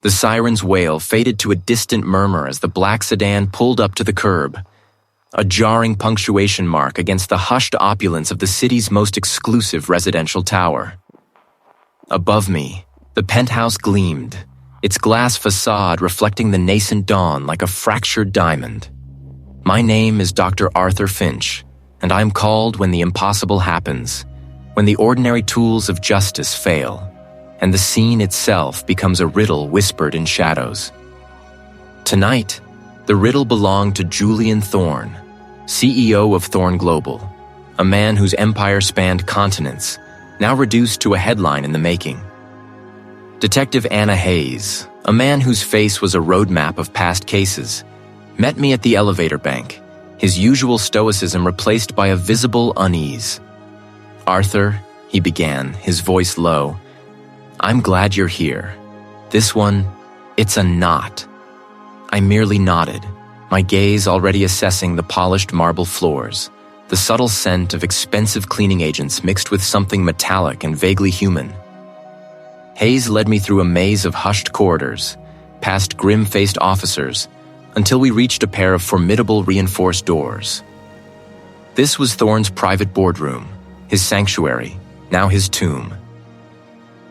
The siren's wail faded to a distant murmur as the black sedan pulled up to the curb, a jarring punctuation mark against the hushed opulence of the city's most exclusive residential tower. Above me, the penthouse gleamed, its glass facade reflecting the nascent dawn like a fractured diamond. My name is Dr. Arthur Finch, and I am called when the impossible happens, when the ordinary tools of justice fail, and the scene itself becomes a riddle whispered in shadows. Tonight, the riddle belonged to Julian Thorne, CEO of Thorne Global, a man whose empire spanned continents, now reduced to a headline in the making. Detective Anna Hayes, a man whose face was a roadmap of past cases, met me at the elevator bank, his usual stoicism replaced by a visible unease. "Arthur," he began, his voice low, "I'm glad you're here. This one, it's a knot." I merely nodded, my gaze already assessing the polished marble floors, the subtle scent of expensive cleaning agents mixed with something metallic and vaguely human. Hayes led me through a maze of hushed corridors, past grim-faced officers, until we reached a pair of formidable reinforced doors. This was Thorne's private boardroom, his sanctuary, now his tomb.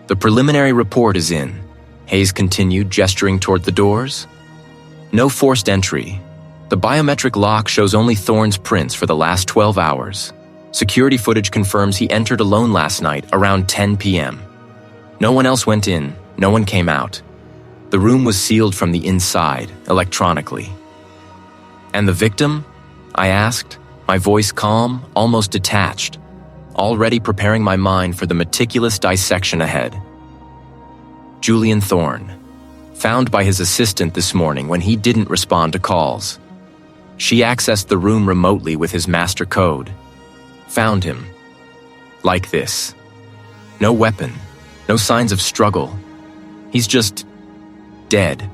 "The preliminary report is in," Hayes continued, gesturing toward the doors. "No forced entry. The biometric lock shows only Thorne's prints for the last 12 hours. Security footage confirms he entered alone last night around 10 p.m. No one else went in, no one came out. The room was sealed from the inside, electronically." "And the victim?" I asked, my voice calm, almost detached, already preparing my mind for the meticulous dissection ahead. "Julian Thorne, found by his assistant this morning when he didn't respond to calls. She accessed the room remotely with his master code. Found him. Like this. No weapon, no signs of struggle. He's just dead."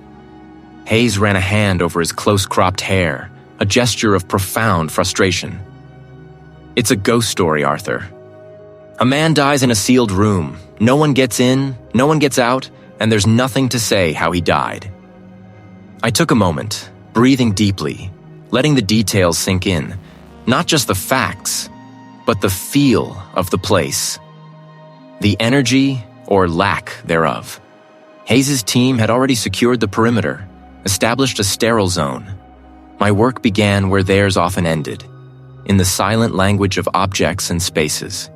Hayes ran a hand over his close-cropped hair, a gesture of profound frustration. "It's a ghost story, Arthur. A man dies in a sealed room. No one gets in, no one gets out, and there's nothing to say how he died." I took a moment, breathing deeply, letting the details sink in, not just the facts, but the feel of the place. The energy, or lack thereof. Hayes' team had already secured the perimeter, established a sterile zone. My work began where theirs often ended, in the silent language of objects and spaces.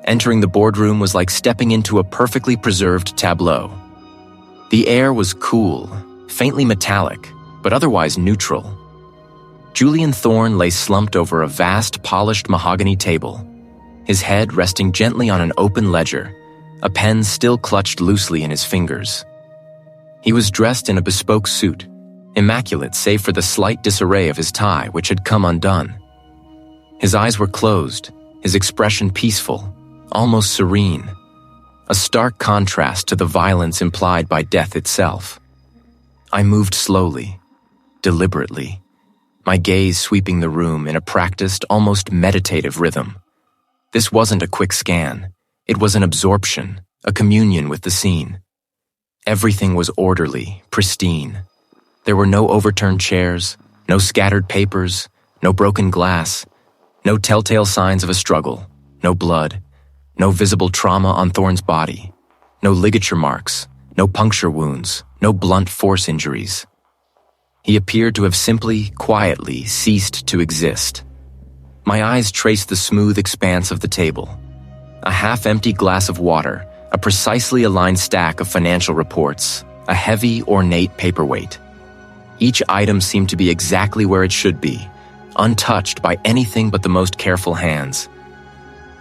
Entering the boardroom was like stepping into a perfectly preserved tableau. The air was cool, faintly metallic, but otherwise neutral. Julian Thorne lay slumped over a vast, polished mahogany table, his head resting gently on an open ledger, a pen still clutched loosely in his fingers. He was dressed in a bespoke suit, immaculate save for the slight disarray of his tie, which had come undone. His eyes were closed, his expression peaceful, almost serene, a stark contrast to the violence implied by death itself. I moved slowly, deliberately, my gaze sweeping the room in a practiced, almost meditative rhythm. This wasn't a quick scan. It was an absorption, a communion with the scene. Everything was orderly, pristine. There were no overturned chairs, no scattered papers, no broken glass, no telltale signs of a struggle, no blood, no visible trauma on Thorne's body, no ligature marks, no puncture wounds, no blunt force injuries. He appeared to have simply, quietly ceased to exist. My eyes traced the smooth expanse of the table. A half-empty glass of water, a precisely aligned stack of financial reports, a heavy, ornate paperweight. Each item seemed to be exactly where it should be, untouched by anything but the most careful hands.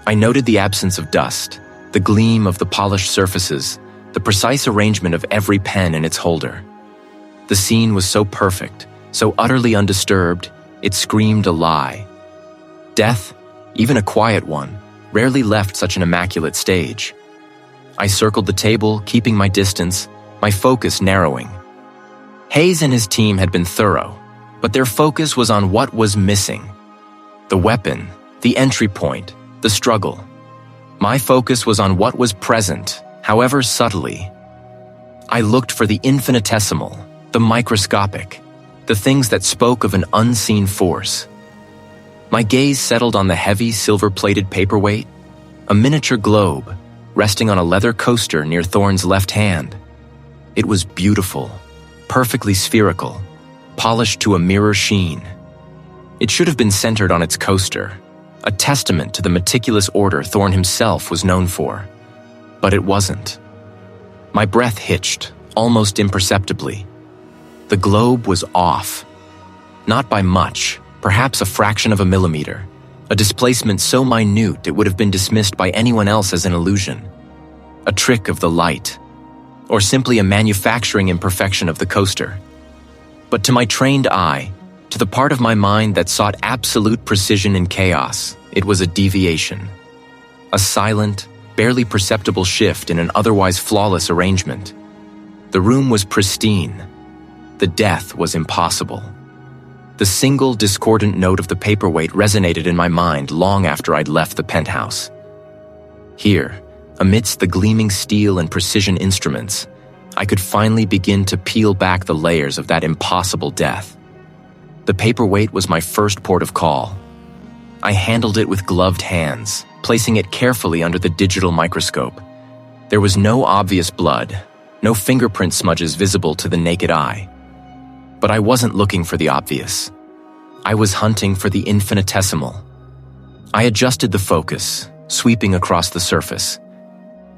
I noted the absence of dust, the gleam of the polished surfaces, the precise arrangement of every pen in its holder. The scene was so perfect, so utterly undisturbed, it screamed a lie. Death, even a quiet one, rarely left such an immaculate stage. I circled the table, keeping my distance, my focus narrowing. Hayes and his team had been thorough, but their focus was on what was missing. The weapon, the entry point, the struggle. My focus was on what was present, however subtly. I looked for the infinitesimal, the microscopic, the things that spoke of an unseen force. My gaze settled on the heavy, silver-plated paperweight, a miniature globe, resting on a leather coaster near Thorne's left hand. It was beautiful, perfectly spherical, polished to a mirror sheen. It should have been centered on its coaster, a testament to the meticulous order Thorne himself was known for. But it wasn't. My breath hitched, almost imperceptibly. The globe was off. Not by much, perhaps a fraction of a millimeter, a displacement so minute it would have been dismissed by anyone else as an illusion, a trick of the light, or simply a manufacturing imperfection of the coaster. But to my trained eye, to the part of my mind that sought absolute precision in chaos, it was a deviation. A silent, barely perceptible shift in an otherwise flawless arrangement. The room was pristine. The death was impossible. The single discordant note of the paperweight resonated in my mind long after I'd left the penthouse. Here, amidst the gleaming steel and precision instruments, I could finally begin to peel back the layers of that impossible death. The paperweight was my first port of call. I handled it with gloved hands, placing it carefully under the digital microscope. There was no obvious blood, no fingerprint smudges visible to the naked eye. But I wasn't looking for the obvious. I was hunting for the infinitesimal. I adjusted the focus, sweeping across the surface.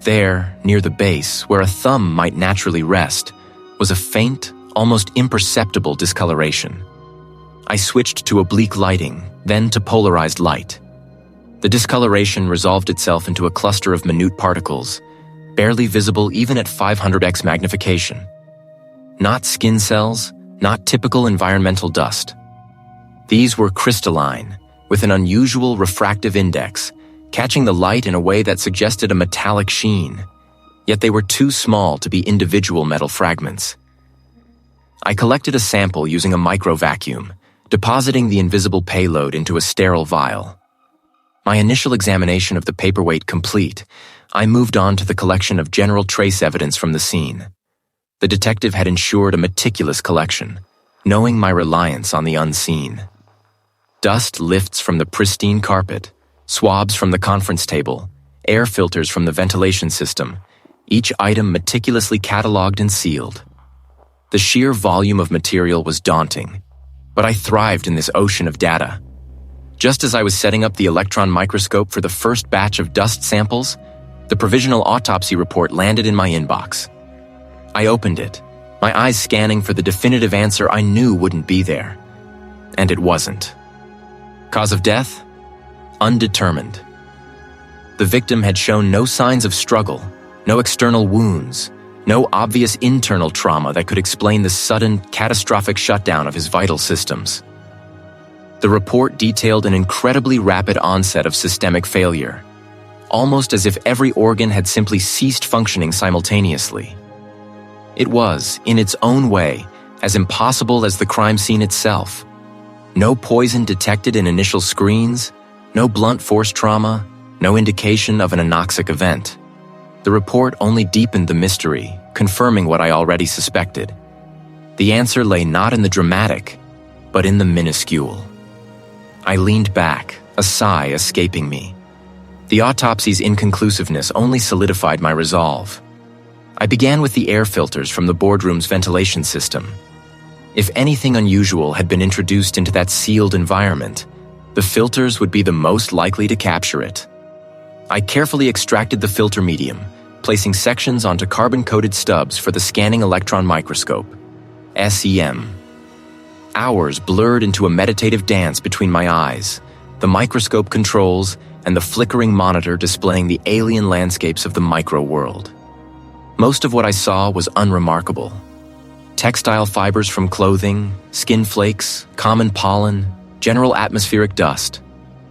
There, near the base, where a thumb might naturally rest, was a faint, almost imperceptible discoloration. I switched to oblique lighting, then to polarized light. The discoloration resolved itself into a cluster of minute particles, barely visible even at 500x magnification. Not skin cells, not typical environmental dust. These were crystalline, with an unusual refractive index, catching the light in a way that suggested a metallic sheen, yet they were too small to be individual metal fragments. I collected a sample using a micro-vacuum, depositing the invisible payload into a sterile vial. My initial examination of the paperweight complete, I moved on to the collection of general trace evidence from the scene. The detective had ensured a meticulous collection, knowing my reliance on the unseen. Dust lifts from the pristine carpet, swabs from the conference table, air filters from the ventilation system, each item meticulously catalogued and sealed. The sheer volume of material was daunting, but I thrived in this ocean of data. Just as I was setting up the electron microscope for the first batch of dust samples, the provisional autopsy report landed in my inbox. I opened it, my eyes scanning for the definitive answer I knew wouldn't be there. And it wasn't. Cause of death? Undetermined. The victim had shown no signs of struggle, no external wounds, no obvious internal trauma that could explain the sudden, catastrophic shutdown of his vital systems. The report detailed an incredibly rapid onset of systemic failure, almost as if every organ had simply ceased functioning simultaneously. It was, in its own way, as impossible as the crime scene itself. No poison detected in initial screens, no blunt force trauma, no indication of an anoxic event. The report only deepened the mystery, confirming what I already suspected. The answer lay not in the dramatic, but in the minuscule. I leaned back, a sigh escaping me. The autopsy's inconclusiveness only solidified my resolve. I began with the air filters from the boardroom's ventilation system. If anything unusual had been introduced into that sealed environment, the filters would be the most likely to capture it. I carefully extracted the filter medium, placing sections onto carbon-coated stubs for the scanning electron microscope, SEM. Hours blurred into a meditative dance between my eyes, the microscope controls, and the flickering monitor displaying the alien landscapes of the micro-world. Most of what I saw was unremarkable. Textile fibers from clothing, skin flakes, common pollen, general atmospheric dust,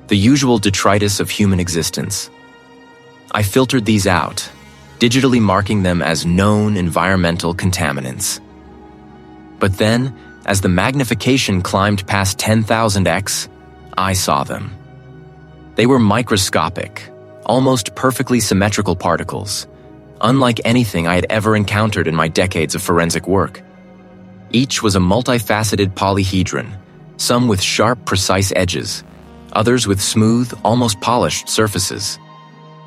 the usual detritus of human existence. I filtered these out, digitally marking them as known environmental contaminants. But then, as the magnification climbed past 10,000x, I saw them. They were microscopic, almost perfectly symmetrical particles, unlike anything I had ever encountered in my decades of forensic work. Each was a multifaceted polyhedron, some with sharp, precise edges, others with smooth, almost polished surfaces.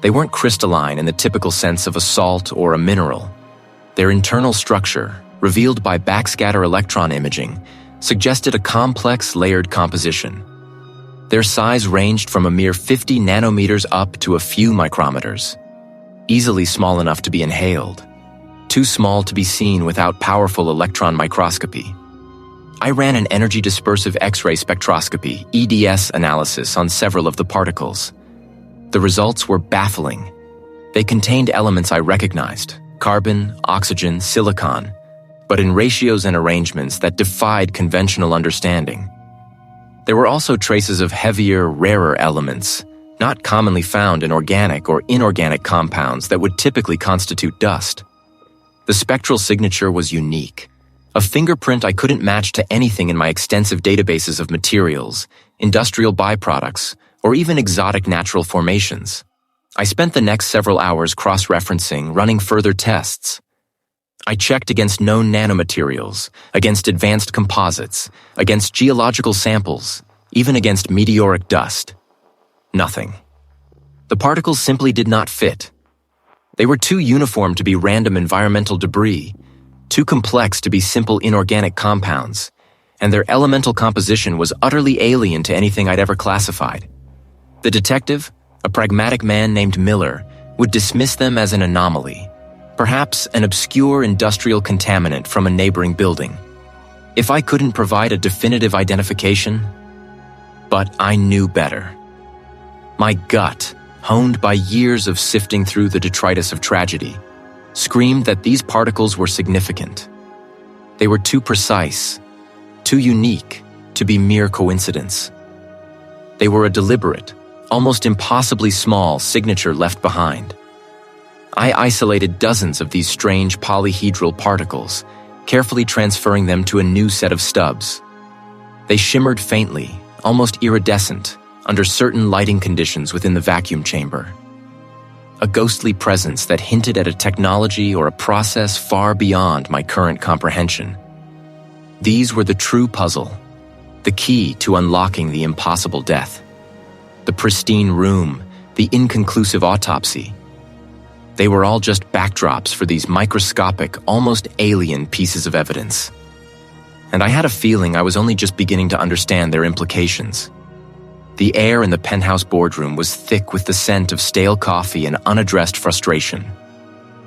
They weren't crystalline in the typical sense of a salt or a mineral. Their internal structure, revealed by backscatter electron imaging, suggested a complex, layered composition. Their size ranged from a mere 50 nanometers up to a few micrometers, easily small enough to be inhaled, too small to be seen without powerful electron microscopy. I ran an energy dispersive X-ray spectroscopy, EDS analysis on several of the particles. The results were baffling. They contained elements I recognized: carbon, oxygen, silicon, but in ratios and arrangements that defied conventional understanding. There were also traces of heavier, rarer elements, not commonly found in organic or inorganic compounds that would typically constitute dust. The spectral signature was unique, a fingerprint I couldn't match to anything in my extensive databases of materials, industrial byproducts, or even exotic natural formations. I spent the next several hours cross-referencing, running further tests. I checked against known nanomaterials, against advanced composites, against geological samples, even against meteoric dust. Nothing. The particles simply did not fit. They were too uniform to be random environmental debris, too complex to be simple inorganic compounds, and their elemental composition was utterly alien to anything I'd ever classified. The detective, a pragmatic man named Miller, would dismiss them as an anomaly, perhaps an obscure industrial contaminant from a neighboring building. If I couldn't provide a definitive identification, but I knew better. My gut, honed by years of sifting through the detritus of tragedy, screamed that these particles were significant. They were too precise, too unique to be mere coincidence. They were a deliberate, almost impossibly small signature left behind. I isolated dozens of these strange polyhedral particles, carefully transferring them to a new set of stubs. They shimmered faintly, almost iridescent, under certain lighting conditions within the vacuum chamber. A ghostly presence that hinted at a technology or a process far beyond my current comprehension. These were the true puzzle, the key to unlocking the impossible death. The pristine room, the inconclusive autopsy. They were all just backdrops for these microscopic, almost alien pieces of evidence. And I had a feeling I was only just beginning to understand their implications. The air in the penthouse boardroom was thick with the scent of stale coffee and unaddressed frustration.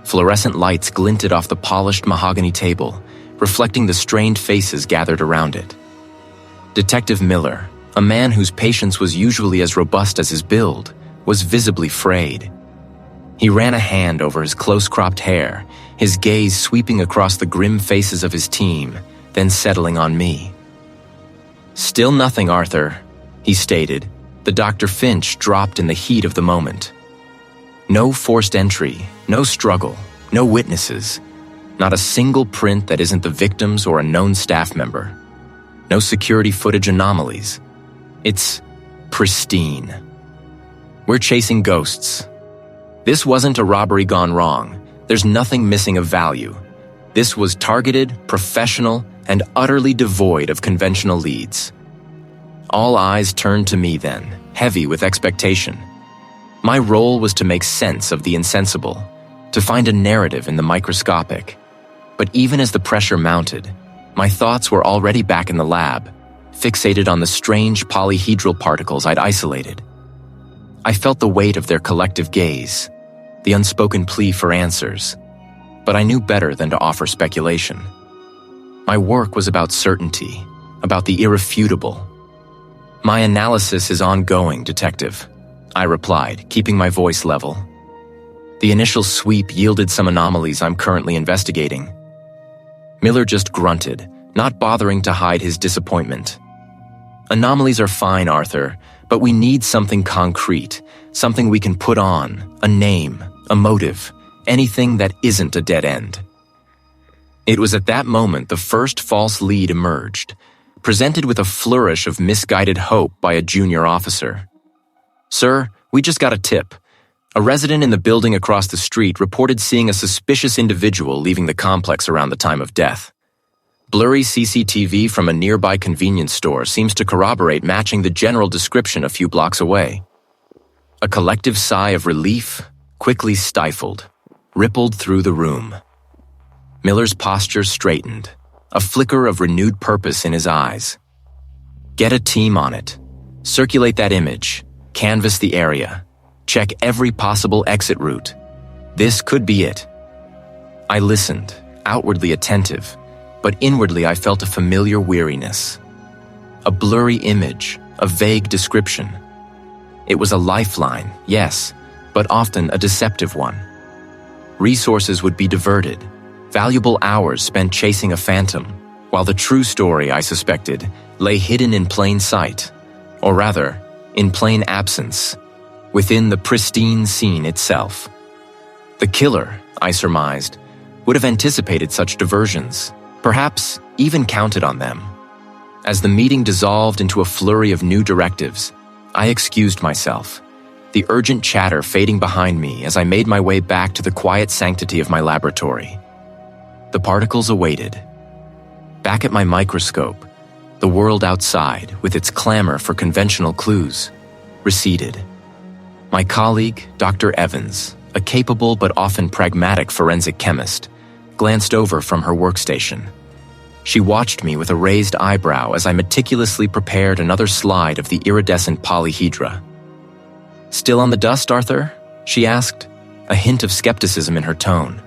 Fluorescent lights glinted off the polished mahogany table, reflecting the strained faces gathered around it. Detective Miller, a man whose patience was usually as robust as his build, was visibly frayed. He ran a hand over his close-cropped hair, his gaze sweeping across the grim faces of his team, then settling on me. "Still nothing, Arthur," he stated. The Dr. Finch dropped in the heat of the moment. No forced entry, no struggle, no witnesses, not a single print that isn't the victim's or a known staff member. No security footage anomalies. It's pristine. We're chasing ghosts. This wasn't a robbery gone wrong. There's nothing missing of value. This was targeted, professional, and utterly devoid of conventional leads. All eyes turned to me then, heavy with expectation. My role was to make sense of the insensible, to find a narrative in the microscopic. But even as the pressure mounted, my thoughts were already back in the lab, fixated on the strange polyhedral particles I'd isolated. I felt the weight of their collective gaze, the unspoken plea for answers, but I knew better than to offer speculation. My work was about certainty, about the irrefutable. "My analysis is ongoing, Detective," I replied, keeping my voice level. "The initial sweep yielded some anomalies I'm currently investigating." Miller just grunted, not bothering to hide his disappointment. "Anomalies are fine, Arthur, but we need something concrete, something we can put on, a name, a motive, anything that isn't a dead end." It was at that moment the first false lead emerged, presented with a flourish of misguided hope by a junior officer. "Sir, we just got a tip. A resident in the building across the street reported seeing a suspicious individual leaving the complex around the time of death. Blurry CCTV from a nearby convenience store seems to corroborate matching the general description a few blocks away. A collective sigh of relief, quickly stifled, rippled through the room. Miller's posture straightened, a flicker of renewed purpose in his eyes. Get a team on it. Circulate that image. Canvass the area. Check every possible exit route. This could be it. I listened, outwardly attentive, but inwardly I felt a familiar weariness. A blurry image, a vague description. It was a lifeline, yes, but often a deceptive one. Resources would be diverted, valuable hours spent chasing a phantom, while the true story, I suspected, lay hidden in plain sight, or rather, in plain absence, within the pristine scene itself. The killer, I surmised, would have anticipated such diversions, perhaps even counted on them. As the meeting dissolved into a flurry of new directives, I excused myself, the urgent chatter fading behind me as I made my way back to the quiet sanctity of my laboratory. The particles awaited. Back at my microscope, the world outside, with its clamor for conventional clues, receded. My colleague, Dr. Evans, a capable but often pragmatic forensic chemist, glanced over from her workstation. She watched me with a raised eyebrow as I meticulously prepared another slide of the iridescent polyhedra. "Still on the dust, Arthur?" she asked, a hint of skepticism in her tone.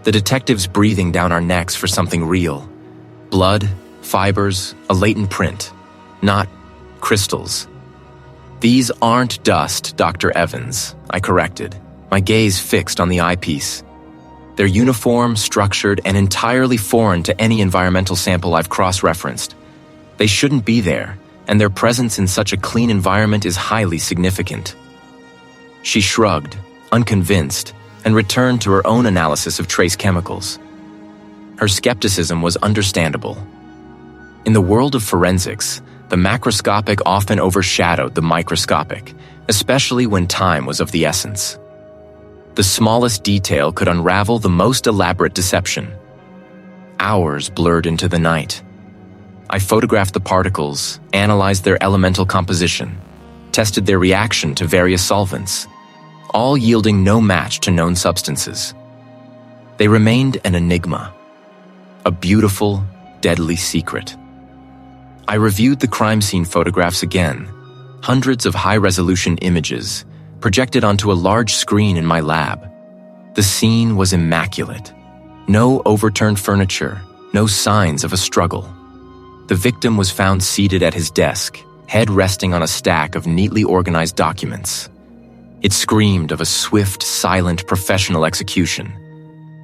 The detective's breathing down our necks for something real. Blood, fibers, a latent print, not crystals. "These aren't dust, Dr. Evans," I corrected, my gaze fixed on the eyepiece. "They're uniform, structured, and entirely foreign to any environmental sample I've cross-referenced. They shouldn't be there, and their presence in such a clean environment is highly significant." She shrugged, unconvinced, and returned to her own analysis of trace chemicals. Her skepticism was understandable. In the world of forensics, the macroscopic often overshadowed the microscopic, especially when time was of the essence. The smallest detail could unravel the most elaborate deception. Hours blurred into the night. I photographed the particles, analyzed their elemental composition, tested their reaction to various solvents, all yielding no match to known substances. They remained an enigma, a beautiful, deadly secret. I reviewed the crime scene photographs again, hundreds of high-resolution images, projected onto a large screen in my lab. The scene was immaculate. No overturned furniture, no signs of a struggle. The victim was found seated at his desk, head resting on a stack of neatly organized documents. It screamed of a swift, silent, professional execution.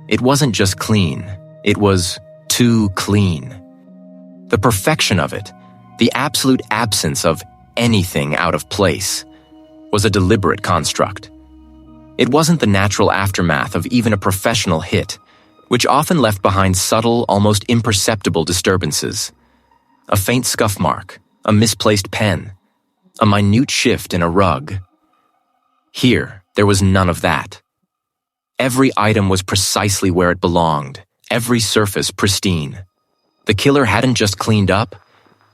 It wasn't just clean, it was too clean. The perfection of it, the absolute absence of anything out of place, was a deliberate construct. It wasn't the natural aftermath of even a professional hit, which often left behind subtle, almost imperceptible disturbances. A faint scuff mark, a misplaced pen, a minute shift in a rug. Here, there was none of that. Every item was precisely where it belonged, every surface pristine. The killer hadn't just cleaned up,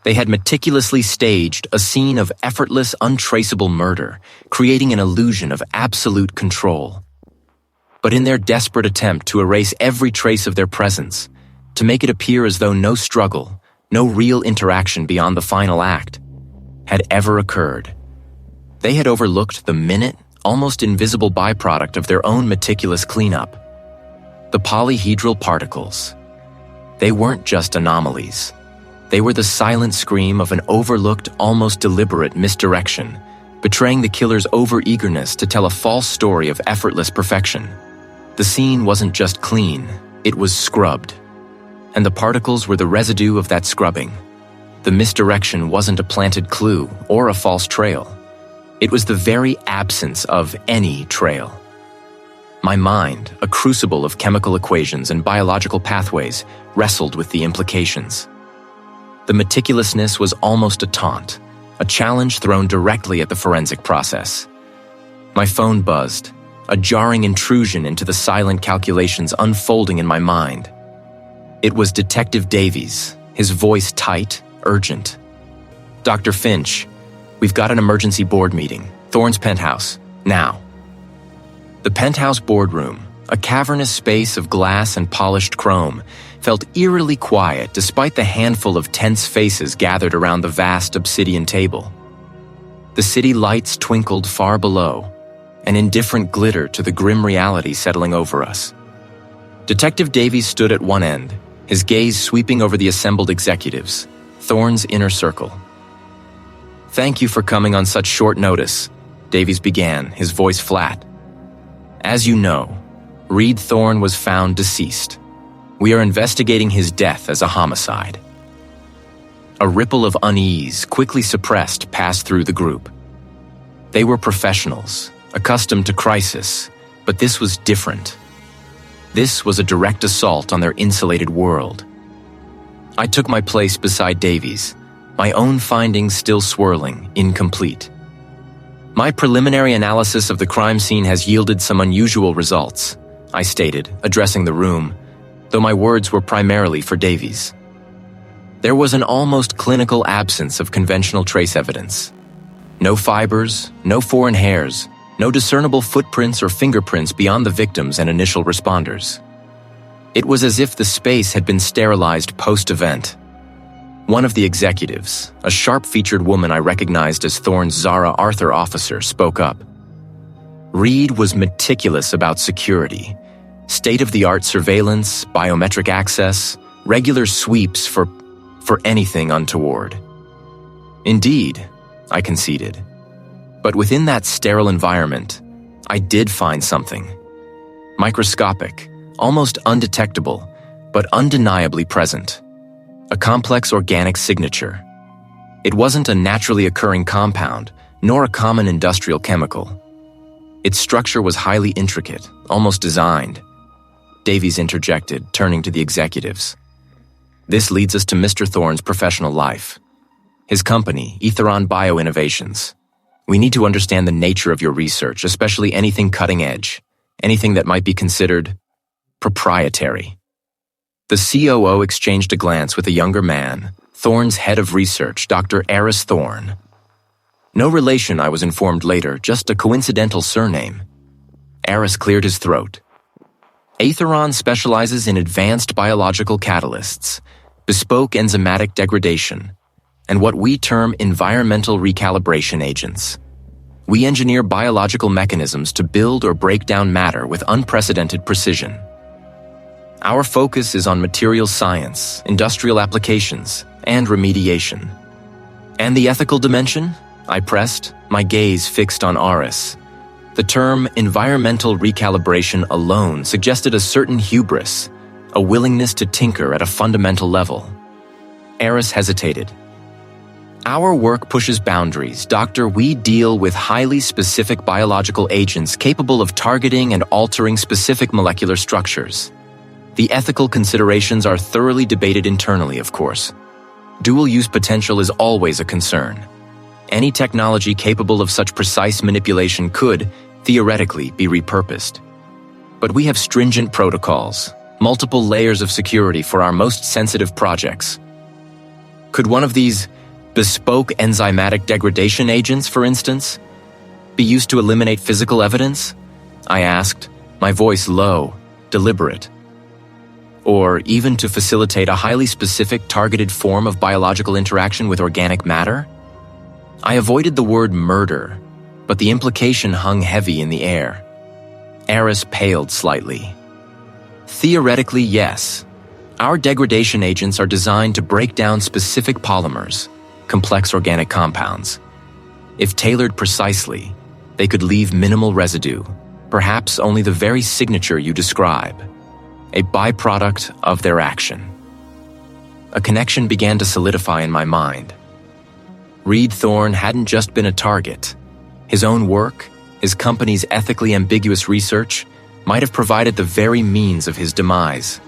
they had meticulously staged a scene of effortless, untraceable murder, creating an illusion of absolute control. But in their desperate attempt to erase every trace of their presence, to make it appear as though no struggle, no real interaction beyond the final act, had ever occurred, they had overlooked the minute, almost invisible byproduct of their own meticulous cleanup. The polyhedral particles. They weren't just anomalies. They were the silent scream of an overlooked, almost deliberate misdirection, betraying the killer's over-eagerness to tell a false story of effortless perfection. The scene wasn't just clean, it was scrubbed. And the particles were the residue of that scrubbing. The misdirection wasn't a planted clue or a false trail. It was the very absence of any trail. My mind, a crucible of chemical equations and biological pathways, wrestled with the implications. The meticulousness was almost a taunt, a challenge thrown directly at the forensic process. My phone buzzed, a jarring intrusion into the silent calculations unfolding in my mind. It was Detective Davies, his voice tight, urgent. "Dr. Finch, we've got an emergency board meeting. Thorne's penthouse. Now." The penthouse boardroom, a cavernous space of glass and polished chrome, felt eerily quiet despite the handful of tense faces gathered around the vast obsidian table. The city lights twinkled far below, an indifferent glitter to the grim reality settling over us. Detective Davies stood at one end, his gaze sweeping over the assembled executives, Thorne's inner circle. "Thank you for coming on such short notice," Davies began, his voice flat. "As you know, Reed Thorne was found deceased. We are investigating his death as a homicide." A ripple of unease, quickly suppressed, passed through the group. They were professionals, accustomed to crisis, but this was different. This was a direct assault on their insulated world. I took my place beside Davies, my own findings still swirling, incomplete. "My preliminary analysis of the crime scene has yielded some unusual results," I stated, addressing the room, though my words were primarily for Davies. There was an almost clinical absence of conventional trace evidence. No fibers, no foreign hairs, no discernible footprints or fingerprints beyond the victims and initial responders. It was as if the space had been sterilized post-event. One of the executives, a sharp-featured woman I recognized as Thorne's Zara Arthur officer, spoke up. "Reed was meticulous about security. State-of-the-art surveillance, biometric access, regular sweeps for anything untoward." "Indeed," I conceded. But within that sterile environment, I did find something. Microscopic, almost undetectable, but undeniably present. A complex organic signature. It wasn't a naturally occurring compound, nor a common industrial chemical. Its structure was highly intricate, almost designed. Davies interjected, turning to the executives. "This leads us to Mr. Thorne's professional life. His company, Etheron Bioinnovations. We need to understand the nature of your research, especially anything cutting edge, anything that might be considered proprietary." The COO exchanged a glance with a younger man, Thorne's head of research, Dr. Eris Thorne. No relation, I was informed later, just a coincidental surname. Eris cleared his throat. "Atheron specializes in advanced biological catalysts, bespoke enzymatic degradation, and what we term environmental recalibration agents. We engineer biological mechanisms to build or break down matter with unprecedented precision. Our focus is on material science, industrial applications, and remediation." "And the ethical dimension?" I pressed, my gaze fixed on Eris. The term environmental recalibration alone suggested a certain hubris, a willingness to tinker at a fundamental level. Eris hesitated. "Our work pushes boundaries, Doctor. We deal with highly specific biological agents capable of targeting and altering specific molecular structures. The ethical considerations are thoroughly debated internally, of course. Dual-use potential is always a concern. Any technology capable of such precise manipulation could, theoretically, be repurposed. But we have stringent protocols, multiple layers of security for our most sensitive projects. Could one of these bespoke enzymatic degradation agents, for instance, be used to eliminate physical evidence?" I asked, my voice low, deliberate. "Or even to facilitate a highly specific targeted form of biological interaction with organic matter?" I avoided the word murder, but the implication hung heavy in the air. Eris paled slightly. "Theoretically, yes. Our degradation agents are designed to break down specific polymers, complex organic compounds. If tailored precisely, they could leave minimal residue, perhaps only the very signature you describe, a byproduct of their action." A connection began to solidify in my mind. Reed Thorne hadn't just been a target. His own work, his company's ethically ambiguous research, might have provided the very means of his demise.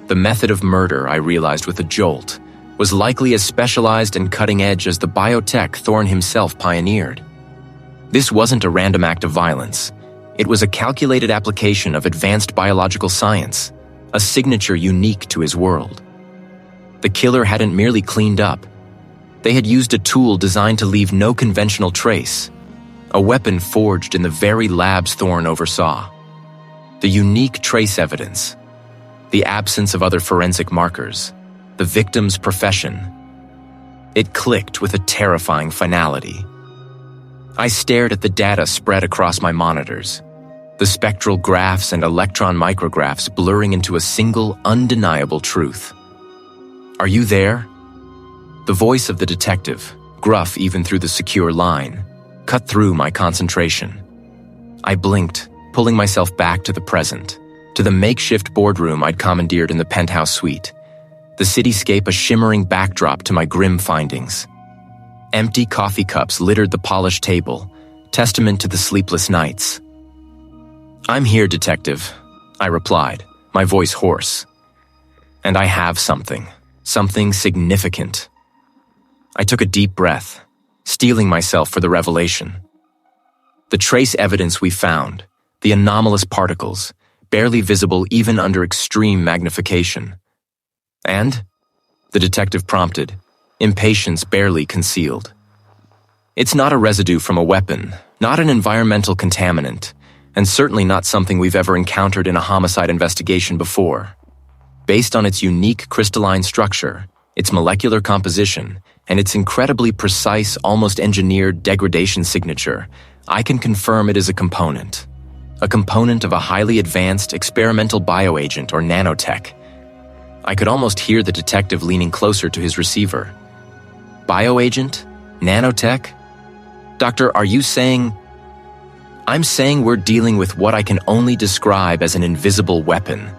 The method of murder, I realized with a jolt, was likely as specialized and cutting-edge as the biotech Thorne himself pioneered. This wasn't a random act of violence. It was a calculated application of advanced biological science, a signature unique to his world. The killer hadn't merely cleaned up. They had used a tool designed to leave no conventional trace, a weapon forged in the very labs Thorne oversaw. The unique trace evidence, the absence of other forensic markers, the victim's profession. It clicked with a terrifying finality. I stared at the data spread across my monitors, the spectral graphs and electron micrographs blurring into a single, undeniable truth. "Are you there?" The voice of the detective, gruff even through the secure line, cut through my concentration. I blinked, pulling myself back to the present, to the makeshift boardroom I'd commandeered in the penthouse suite, the cityscape a shimmering backdrop to my grim findings. Empty coffee cups littered the polished table, testament to the sleepless nights. "I'm here, detective," I replied, my voice hoarse. "And I have something significant." I took a deep breath, steeling myself for the revelation. The trace evidence we found, the anomalous particles, barely visible even under extreme magnification. "And?" the detective prompted, impatience barely concealed. "It's not a residue from a weapon, not an environmental contaminant, and certainly not something we've ever encountered in a homicide investigation before. Based on its unique crystalline structure, its molecular composition, and its incredibly precise, almost engineered degradation signature, I can confirm it is a component of a highly advanced experimental bioagent or nanotech." I could almost hear the detective leaning closer to his receiver. "Bioagent? Nanotech? Doctor, are you saying—" "I'm saying we're dealing with what I can only describe as an invisible weapon,"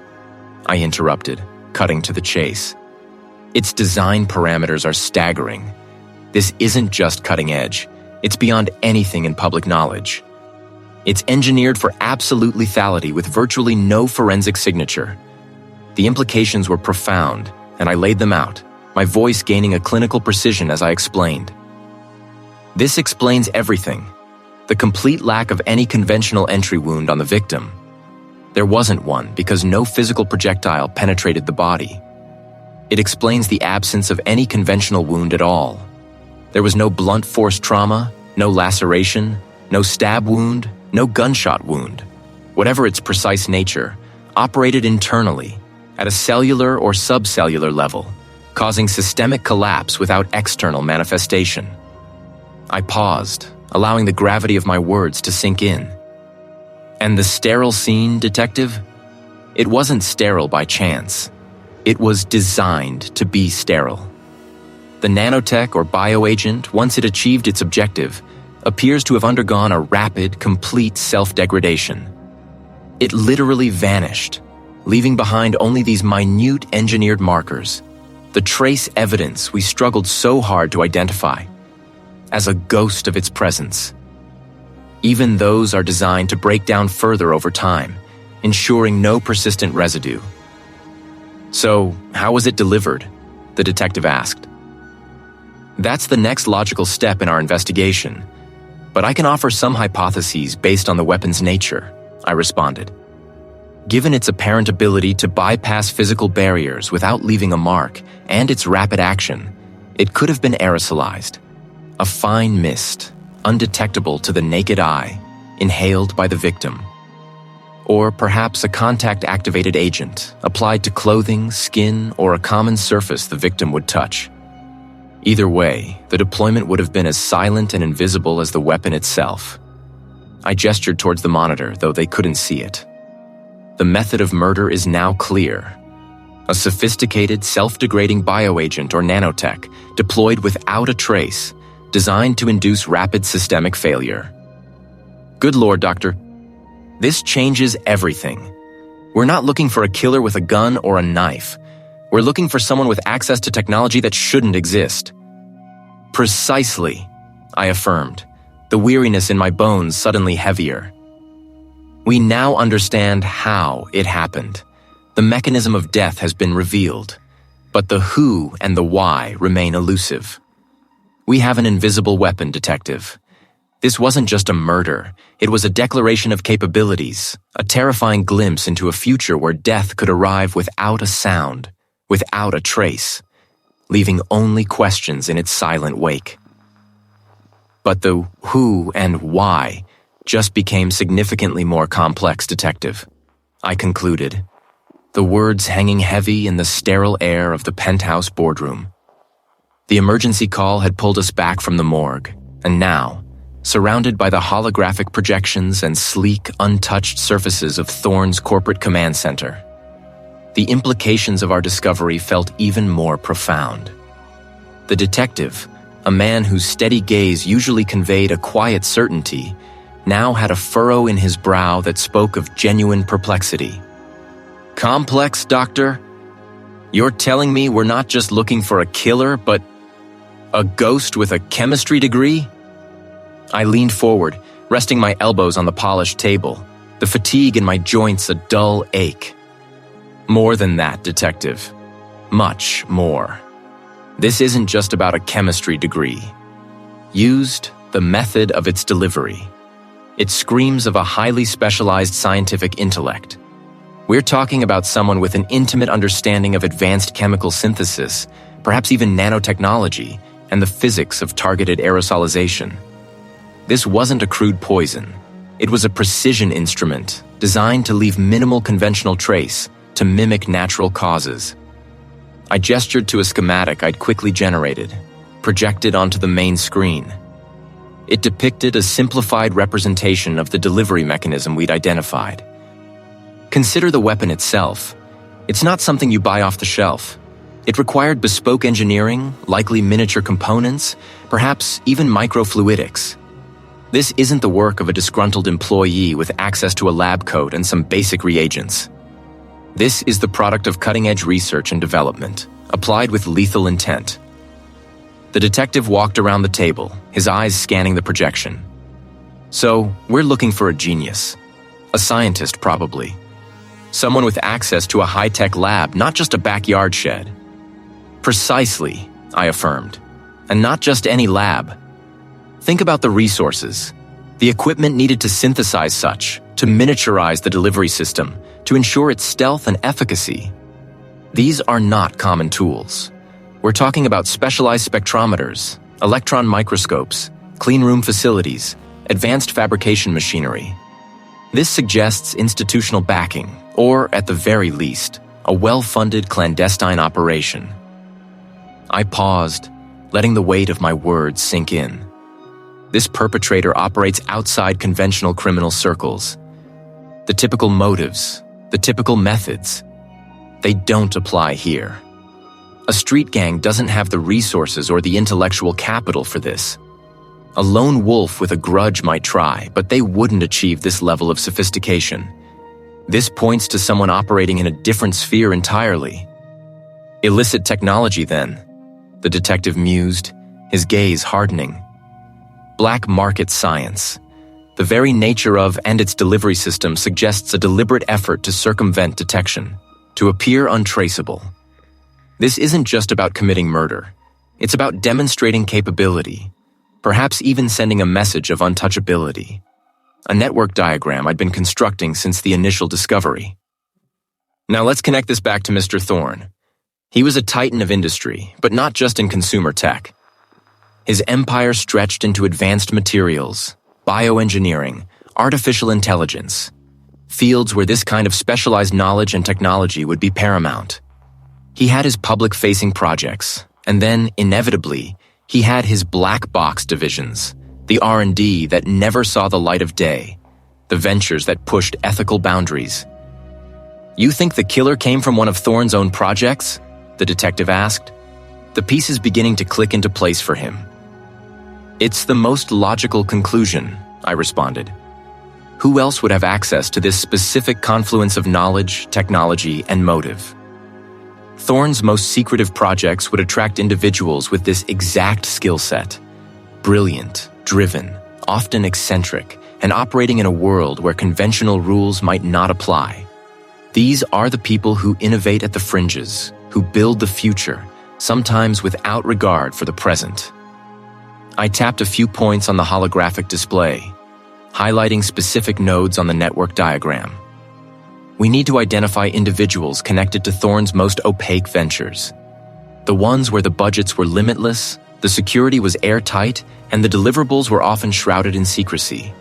I interrupted, cutting to the chase. "Its design parameters are staggering. This isn't just cutting edge. It's beyond anything in public knowledge. It's engineered for absolute lethality with virtually no forensic signature." The implications were profound, and I laid them out, my voice gaining a clinical precision as I explained. "This explains everything. The complete lack of any conventional entry wound on the victim. There wasn't one because no physical projectile penetrated the body. It explains the absence of any conventional wound at all. There was no blunt force trauma, no laceration, no stab wound, no gunshot wound. Whatever its precise nature, operated internally, at a cellular or subcellular level, causing systemic collapse without external manifestation." I paused, allowing the gravity of my words to sink in. "And the sterile scene, detective? It wasn't sterile by chance. It was designed to be sterile. The nanotech or bioagent, once it achieved its objective, appears to have undergone a rapid, complete self-degradation. It literally vanished, leaving behind only these minute engineered markers, the trace evidence we struggled so hard to identify, as a ghost of its presence. Even those are designed to break down further over time, ensuring no persistent residue." "So, how was it delivered?" the detective asked. "That's the next logical step in our investigation, but I can offer some hypotheses based on the weapon's nature," I responded. "Given its apparent ability to bypass physical barriers without leaving a mark and its rapid action, it could have been aerosolized, a fine mist, undetectable to the naked eye, inhaled by the victim. Or perhaps a contact-activated agent applied to clothing, skin, or a common surface the victim would touch. Either way, the deployment would have been as silent and invisible as the weapon itself." I gestured towards the monitor, though they couldn't see it. "The method of murder is now clear. A sophisticated, self-degrading bioagent or nanotech deployed without a trace, designed to induce rapid systemic failure." "Good Lord, Doctor. This changes everything. We're not looking for a killer with a gun or a knife. We're looking for someone with access to technology that shouldn't exist." "Precisely," I affirmed, the weariness in my bones suddenly heavier. "We now understand how it happened. The mechanism of death has been revealed, but the who and the why remain elusive. We have an invisible weapon, detective. This wasn't just a murder, it was a declaration of capabilities, a terrifying glimpse into a future where death could arrive without a sound, without a trace, leaving only questions in its silent wake. But the who and why just became significantly more complex, Detective, I concluded, the words hanging heavy in the sterile air of the penthouse boardroom. The emergency call had pulled us back from the morgue, and now, surrounded by the holographic projections and sleek, untouched surfaces of Thorne's corporate command center, the implications of our discovery felt even more profound. The detective, a man whose steady gaze usually conveyed a quiet certainty, now had a furrow in his brow that spoke of genuine perplexity. Complex, Doctor? You're telling me we're not just looking for a killer, but a ghost with a chemistry degree? I leaned forward, resting my elbows on the polished table, the fatigue in my joints a dull ache. More than that, Detective. Much more. This isn't just about a chemistry degree. Used, the method of its delivery. It screams of a highly specialized scientific intellect. We're talking about someone with an intimate understanding of advanced chemical synthesis, perhaps even nanotechnology, and the physics of targeted aerosolization. This wasn't a crude poison. It was a precision instrument designed to leave minimal conventional trace, to mimic natural causes. I gestured to a schematic I'd quickly generated, projected onto the main screen. It depicted a simplified representation of the delivery mechanism we'd identified. Consider the weapon itself. It's not something you buy off the shelf. It required bespoke engineering, likely miniature components, perhaps even microfluidics. This isn't the work of a disgruntled employee with access to a lab coat and some basic reagents. This is the product of cutting-edge research and development, applied with lethal intent. The detective walked around the table, his eyes scanning the projection. So, we're looking for a genius. A scientist, probably. Someone with access to a high-tech lab, not just a backyard shed. Precisely, I affirmed. And not just any lab. Think about the resources. The equipment needed to synthesize such, to miniaturize the delivery system, to ensure its stealth and efficacy. These are not common tools. We're talking about specialized spectrometers, electron microscopes, cleanroom facilities, advanced fabrication machinery. This suggests institutional backing, or at the very least, a well-funded clandestine operation. I paused, letting the weight of my words sink in. This perpetrator operates outside conventional criminal circles. The typical motives, the typical methods, they don't apply here. A street gang doesn't have the resources or the intellectual capital for this. A lone wolf with a grudge might try, but they wouldn't achieve this level of sophistication. This points to someone operating in a different sphere entirely. Illicit technology, then, the detective mused, his gaze hardening. Black market science. The very nature of and its delivery system suggests a deliberate effort to circumvent detection, to appear untraceable. This isn't just about committing murder. It's about demonstrating capability, perhaps even sending a message of untouchability. A network diagram I'd been constructing since the initial discovery. Now let's connect this back to Mr. Thorne. He was a titan of industry, but not just in consumer tech. His empire stretched into advanced materials, bioengineering, artificial intelligence, fields where this kind of specialized knowledge and technology would be paramount. He had his public-facing projects, and then, inevitably, he had his black box divisions, the R&D that never saw the light of day, the ventures that pushed ethical boundaries. You think the killer came from one of Thorne's own projects? The detective asked, the pieces beginning to click into place for him. It's the most logical conclusion, I responded. Who else would have access to this specific confluence of knowledge, technology, and motive? Thorne's most secretive projects would attract individuals with this exact skill set. Brilliant, driven, often eccentric, and operating in a world where conventional rules might not apply. These are the people who innovate at the fringes, who build the future, sometimes without regard for the present. I tapped a few points on the holographic display, highlighting specific nodes on the network diagram. We need to identify individuals connected to Thorne's most opaque ventures. The ones where the budgets were limitless, the security was airtight, and the deliverables were often shrouded in secrecy.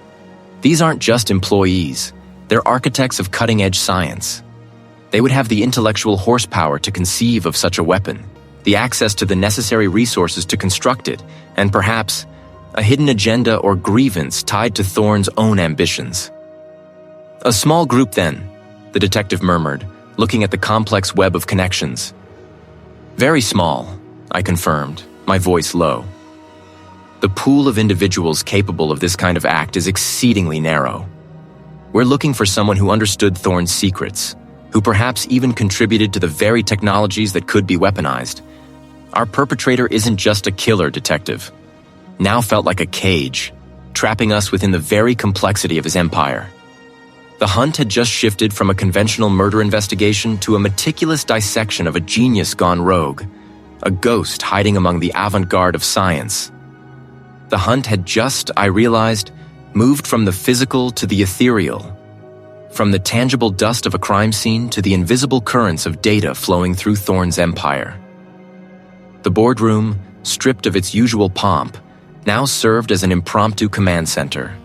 These aren't just employees, they're architects of cutting-edge science. They would have the intellectual horsepower to conceive of such a weapon, the access to the necessary resources to construct it, and perhaps a hidden agenda or grievance tied to Thorne's own ambitions. A small group then, the detective murmured, looking at the complex web of connections. Very small, I confirmed, my voice low. The pool of individuals capable of this kind of act is exceedingly narrow. We're looking for someone who understood Thorne's secrets, who perhaps even contributed to the very technologies that could be weaponized. Our perpetrator isn't just a killer, detective. Now felt like a cage, trapping us within the very complexity of his empire. The hunt had just shifted from a conventional murder investigation to a meticulous dissection of a genius gone rogue, a ghost hiding among the avant-garde of science. The hunt had just, I realized, moved from the physical to the ethereal, from the tangible dust of a crime scene to the invisible currents of data flowing through Thorne's empire. The boardroom, stripped of its usual pomp, now served as an impromptu command center.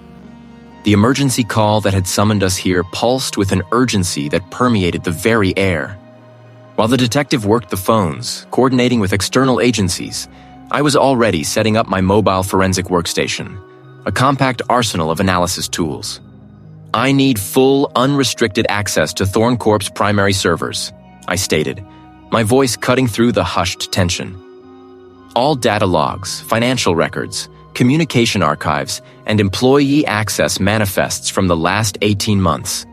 The emergency call that had summoned us here pulsed with an urgency that permeated the very air. While the detective worked the phones, coordinating with external agencies, I was already setting up my mobile forensic workstation, a compact arsenal of analysis tools. I need full, unrestricted access to Thorne Corp's primary servers, I stated, my voice cutting through the hushed tension. All data logs, financial records, communication archives, and employee access manifests from the last 18 months.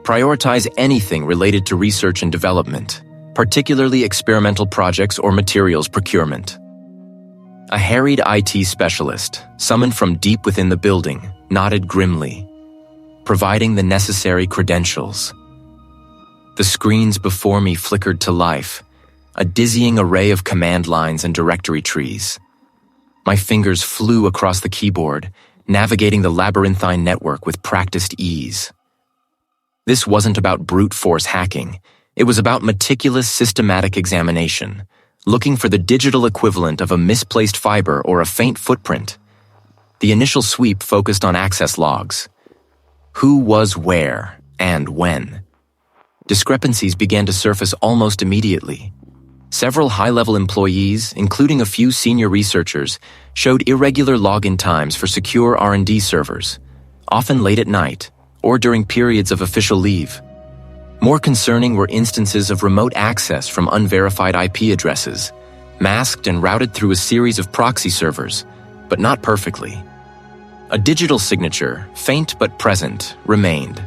Prioritize anything related to research and development, particularly experimental projects or materials procurement. A harried IT specialist, summoned from deep within the building, nodded grimly, providing the necessary credentials. The screens before me flickered to life, a dizzying array of command lines and directory trees. My fingers flew across the keyboard, navigating the labyrinthine network with practiced ease. This wasn't about brute force hacking. It was about meticulous, systematic examination, looking for the digital equivalent of a misplaced fiber or a faint footprint. The initial sweep focused on access logs. Who was where and when? Discrepancies began to surface almost immediately. Several high-level employees, including a few senior researchers, showed irregular login times for secure R&D servers, often late at night or during periods of official leave. More concerning were instances of remote access from unverified IP addresses, masked and routed through a series of proxy servers, but not perfectly. A digital signature, faint but present, remained.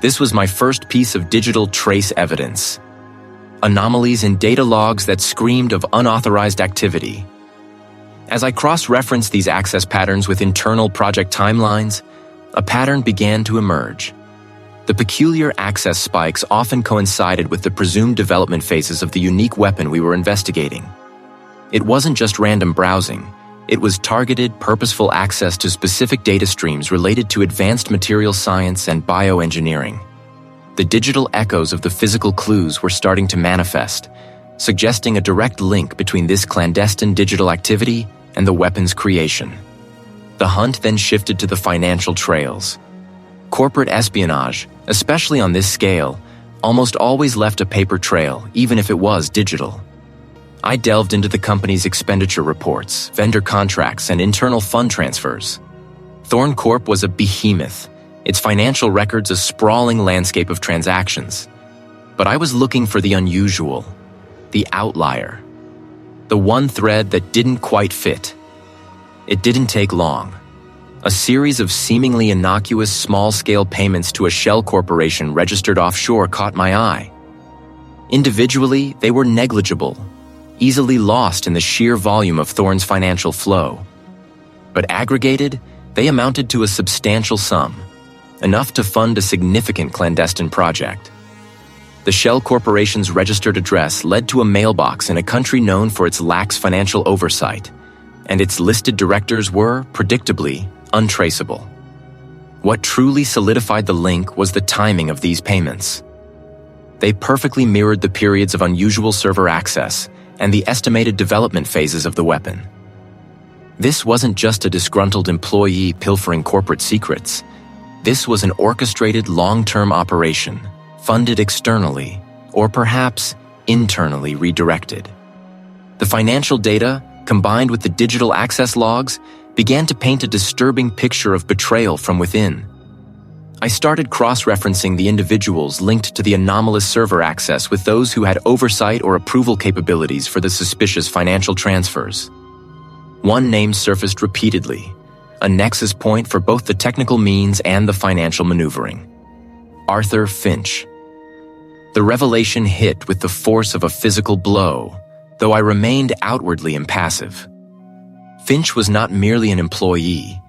This was my first piece of digital trace evidence. Anomalies in data logs that screamed of unauthorized activity. As I cross-referenced these access patterns with internal project timelines, a pattern began to emerge. The peculiar access spikes often coincided with the presumed development phases of the unique weapon we were investigating. It wasn't just random browsing. It was targeted, purposeful access to specific data streams related to advanced material science and bioengineering. The digital echoes of the physical clues were starting to manifest, suggesting a direct link between this clandestine digital activity and the weapon's creation. The hunt then shifted to the financial trails. Corporate espionage, especially on this scale, almost always left a paper trail, even if it was digital. I delved into the company's expenditure reports, vendor contracts, and internal fund transfers. Thorne Corp was a behemoth, its financial records a sprawling landscape of transactions. But I was looking for the unusual, the outlier, the one thread that didn't quite fit. It didn't take long. A series of seemingly innocuous small-scale payments to a shell corporation registered offshore caught my eye. Individually, they were negligible, easily lost in the sheer volume of Thorne's financial flow. But aggregated, they amounted to a substantial sum, enough to fund a significant clandestine project. The Shell Corporation's registered address led to a mailbox in a country known for its lax financial oversight, and its listed directors were, predictably, untraceable. What truly solidified the link was the timing of these payments. They perfectly mirrored the periods of unusual server access and the estimated development phases of the weapon. This wasn't just a disgruntled employee pilfering corporate secrets. This was an orchestrated long-term operation, funded externally, or perhaps internally redirected. The financial data, combined with the digital access logs, began to paint a disturbing picture of betrayal from within. I started cross-referencing the individuals linked to the anomalous server access with those who had oversight or approval capabilities for the suspicious financial transfers. One name surfaced repeatedly, a nexus point for both the technical means and the financial maneuvering: Arthur Finch. The revelation hit with the force of a physical blow, though I remained outwardly impassive. Finch was not merely an employee.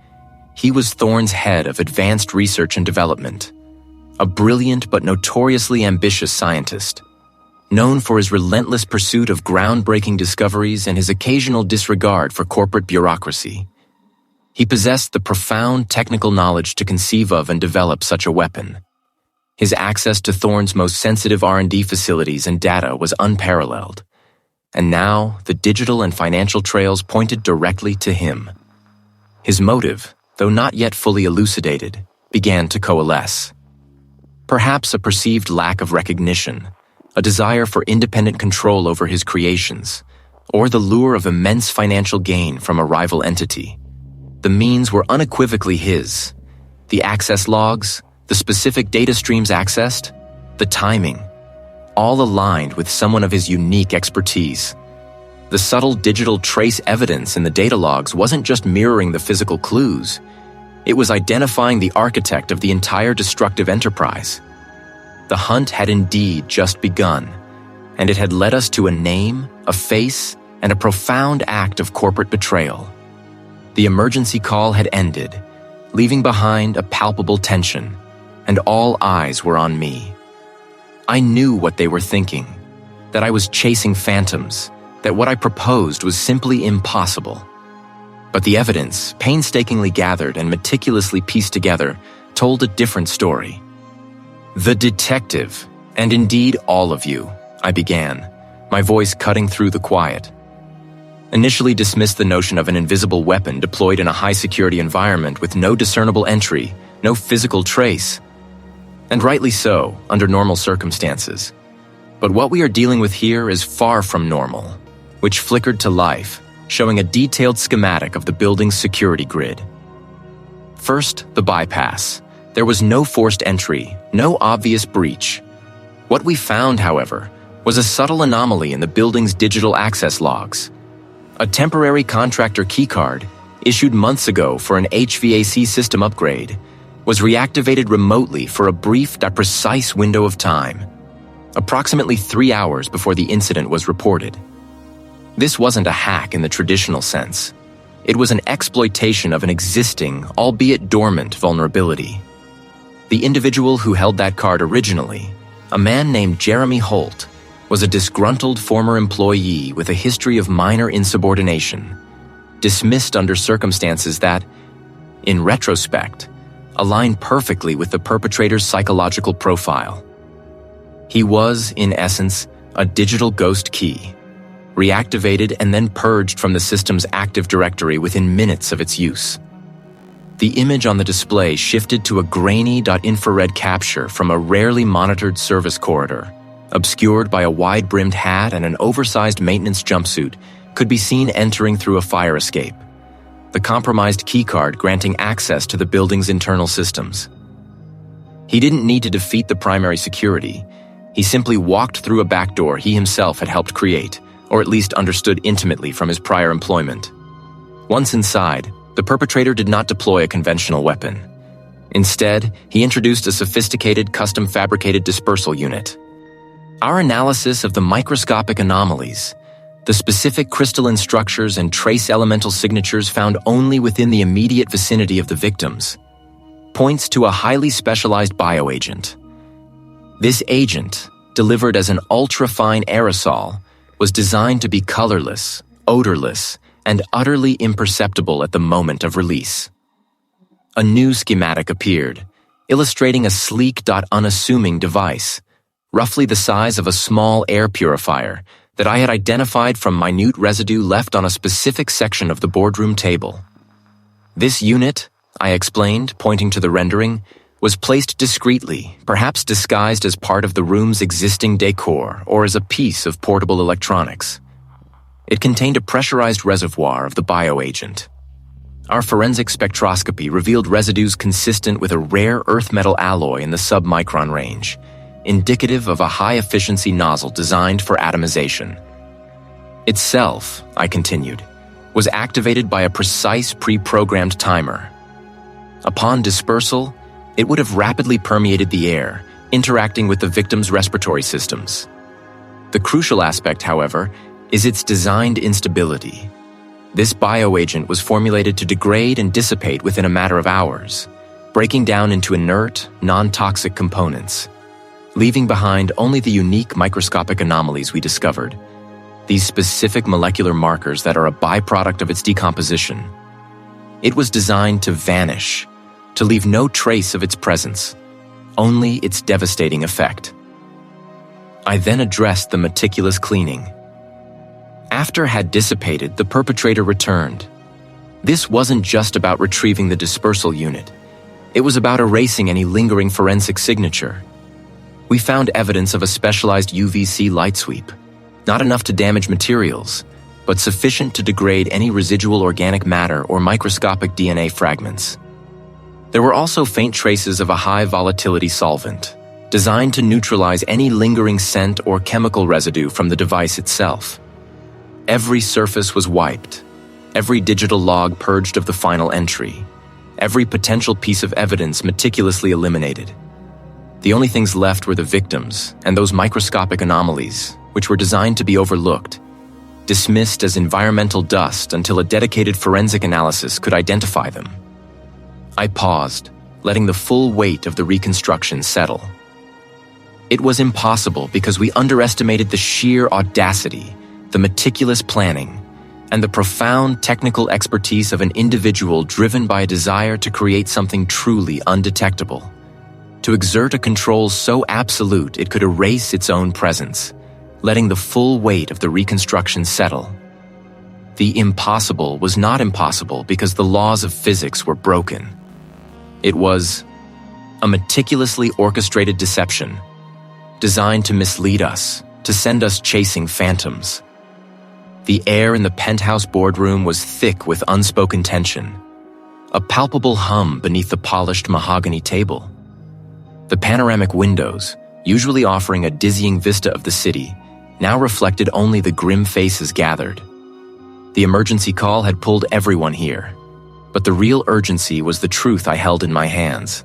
He was Thorne's head of advanced research and development, a brilliant but notoriously ambitious scientist, known for his relentless pursuit of groundbreaking discoveries and his occasional disregard for corporate bureaucracy. He possessed the profound technical knowledge to conceive of and develop such a weapon. His access to Thorne's most sensitive R&D facilities and data was unparalleled. And now, the digital and financial trails pointed directly to him. His motive, though not yet fully elucidated, began to coalesce. Perhaps a perceived lack of recognition, a desire for independent control over his creations, or the lure of immense financial gain from a rival entity. The means were unequivocally his. The access logs, the specific data streams accessed, the timing, all aligned with someone of his unique expertise. The subtle digital trace evidence in the data logs wasn't just mirroring the physical clues. It was identifying the architect of the entire destructive enterprise. The hunt had indeed just begun, and it had led us to a name, a face, and a profound act of corporate betrayal. The emergency call had ended, leaving behind a palpable tension, and all eyes were on me. I knew what they were thinking, that I was chasing phantoms, that what I proposed was simply impossible. But the evidence, painstakingly gathered and meticulously pieced together, told a different story. "The detective, and indeed all of you," I began, my voice cutting through the quiet. "Initially dismissed the notion of an invisible weapon deployed in a high-security environment with no discernible entry, no physical trace. And rightly so, under normal circumstances. But what we are dealing with here is far from normal," which flickered to life, showing a detailed schematic of the building's security grid. First, the bypass. There was no forced entry, no obvious breach. What we found, however, was a subtle anomaly in the building's digital access logs. A temporary contractor keycard, issued months ago for an HVAC system upgrade, was reactivated remotely for a brief but precise window of time, approximately 3 hours before the incident was reported. This wasn't a hack in the traditional sense. It was an exploitation of an existing, albeit dormant, vulnerability. The individual who held that card originally, a man named Jeremy Holt, was a disgruntled former employee with a history of minor insubordination, dismissed under circumstances that, in retrospect, align perfectly with the perpetrator's psychological profile. He was, in essence, a digital ghost key, reactivated and then purged from the system's Active Directory within minutes of its use. The image on the display shifted to a grainy infrared capture from a rarely monitored service corridor, obscured by a wide-brimmed hat and an oversized maintenance jumpsuit, could be seen entering through a fire escape, the compromised keycard granting access to the building's internal systems. He didn't need to defeat the primary security. He simply walked through a back door he himself had helped create, or at least understood intimately from his prior employment. Once inside, the perpetrator did not deploy a conventional weapon. Instead, he introduced a sophisticated custom-fabricated dispersal unit. Our analysis of the microscopic anomalies, the specific crystalline structures and trace elemental signatures found only within the immediate vicinity of the victims, points to a highly specialized bioagent. This agent, delivered as an ultra-fine aerosol, was designed to be colorless, odorless, and utterly imperceptible at the moment of release. A new schematic appeared, illustrating a sleek, unassuming device, roughly the size of a small air purifier that I had identified from minute residue left on a specific section of the boardroom table. This unit, I explained, pointing to the rendering, was placed discreetly, perhaps disguised as part of the room's existing decor or as a piece of portable electronics. It contained a pressurized reservoir of the bioagent. Our forensic spectroscopy revealed residues consistent with a rare earth metal alloy in the submicron range, indicative of a high-efficiency nozzle designed for atomization. Itself, I continued, was activated by a precise pre-programmed timer. Upon dispersal, it would have rapidly permeated the air, interacting with the victim's respiratory systems. The crucial aspect, however, is its designed instability. This bioagent was formulated to degrade and dissipate within a matter of hours, breaking down into inert, non-toxic components, leaving behind only the unique microscopic anomalies we discovered, these specific molecular markers that are a byproduct of its decomposition. It was designed to vanish, to leave no trace of its presence, only its devastating effect. I then addressed the meticulous cleaning. After had dissipated, the perpetrator returned. This wasn't just about retrieving the dispersal unit. It was about erasing any lingering forensic signature. We found evidence of a specialized UVC light sweep, not enough to damage materials, but sufficient to degrade any residual organic matter or microscopic DNA fragments. There were also faint traces of a high volatility solvent, designed to neutralize any lingering scent or chemical residue from the device itself. Every surface was wiped, every digital log purged of the final entry, every potential piece of evidence meticulously eliminated. The only things left were the victims and those microscopic anomalies, which were designed to be overlooked, dismissed as environmental dust until a dedicated forensic analysis could identify them. I paused, letting the full weight of the reconstruction settle. It was impossible because we underestimated the sheer audacity, the meticulous planning, and the profound technical expertise of an individual driven by a desire to create something truly undetectable, to exert a control so absolute it could erase its own presence, letting the full weight of the reconstruction settle. The impossible was not impossible because the laws of physics were broken. It was a meticulously orchestrated deception, designed to mislead us, to send us chasing phantoms. The air in the penthouse boardroom was thick with unspoken tension, a palpable hum beneath the polished mahogany table. The panoramic windows, usually offering a dizzying vista of the city, now reflected only the grim faces gathered. The emergency call had pulled everyone here, but the real urgency was the truth I held in my hands.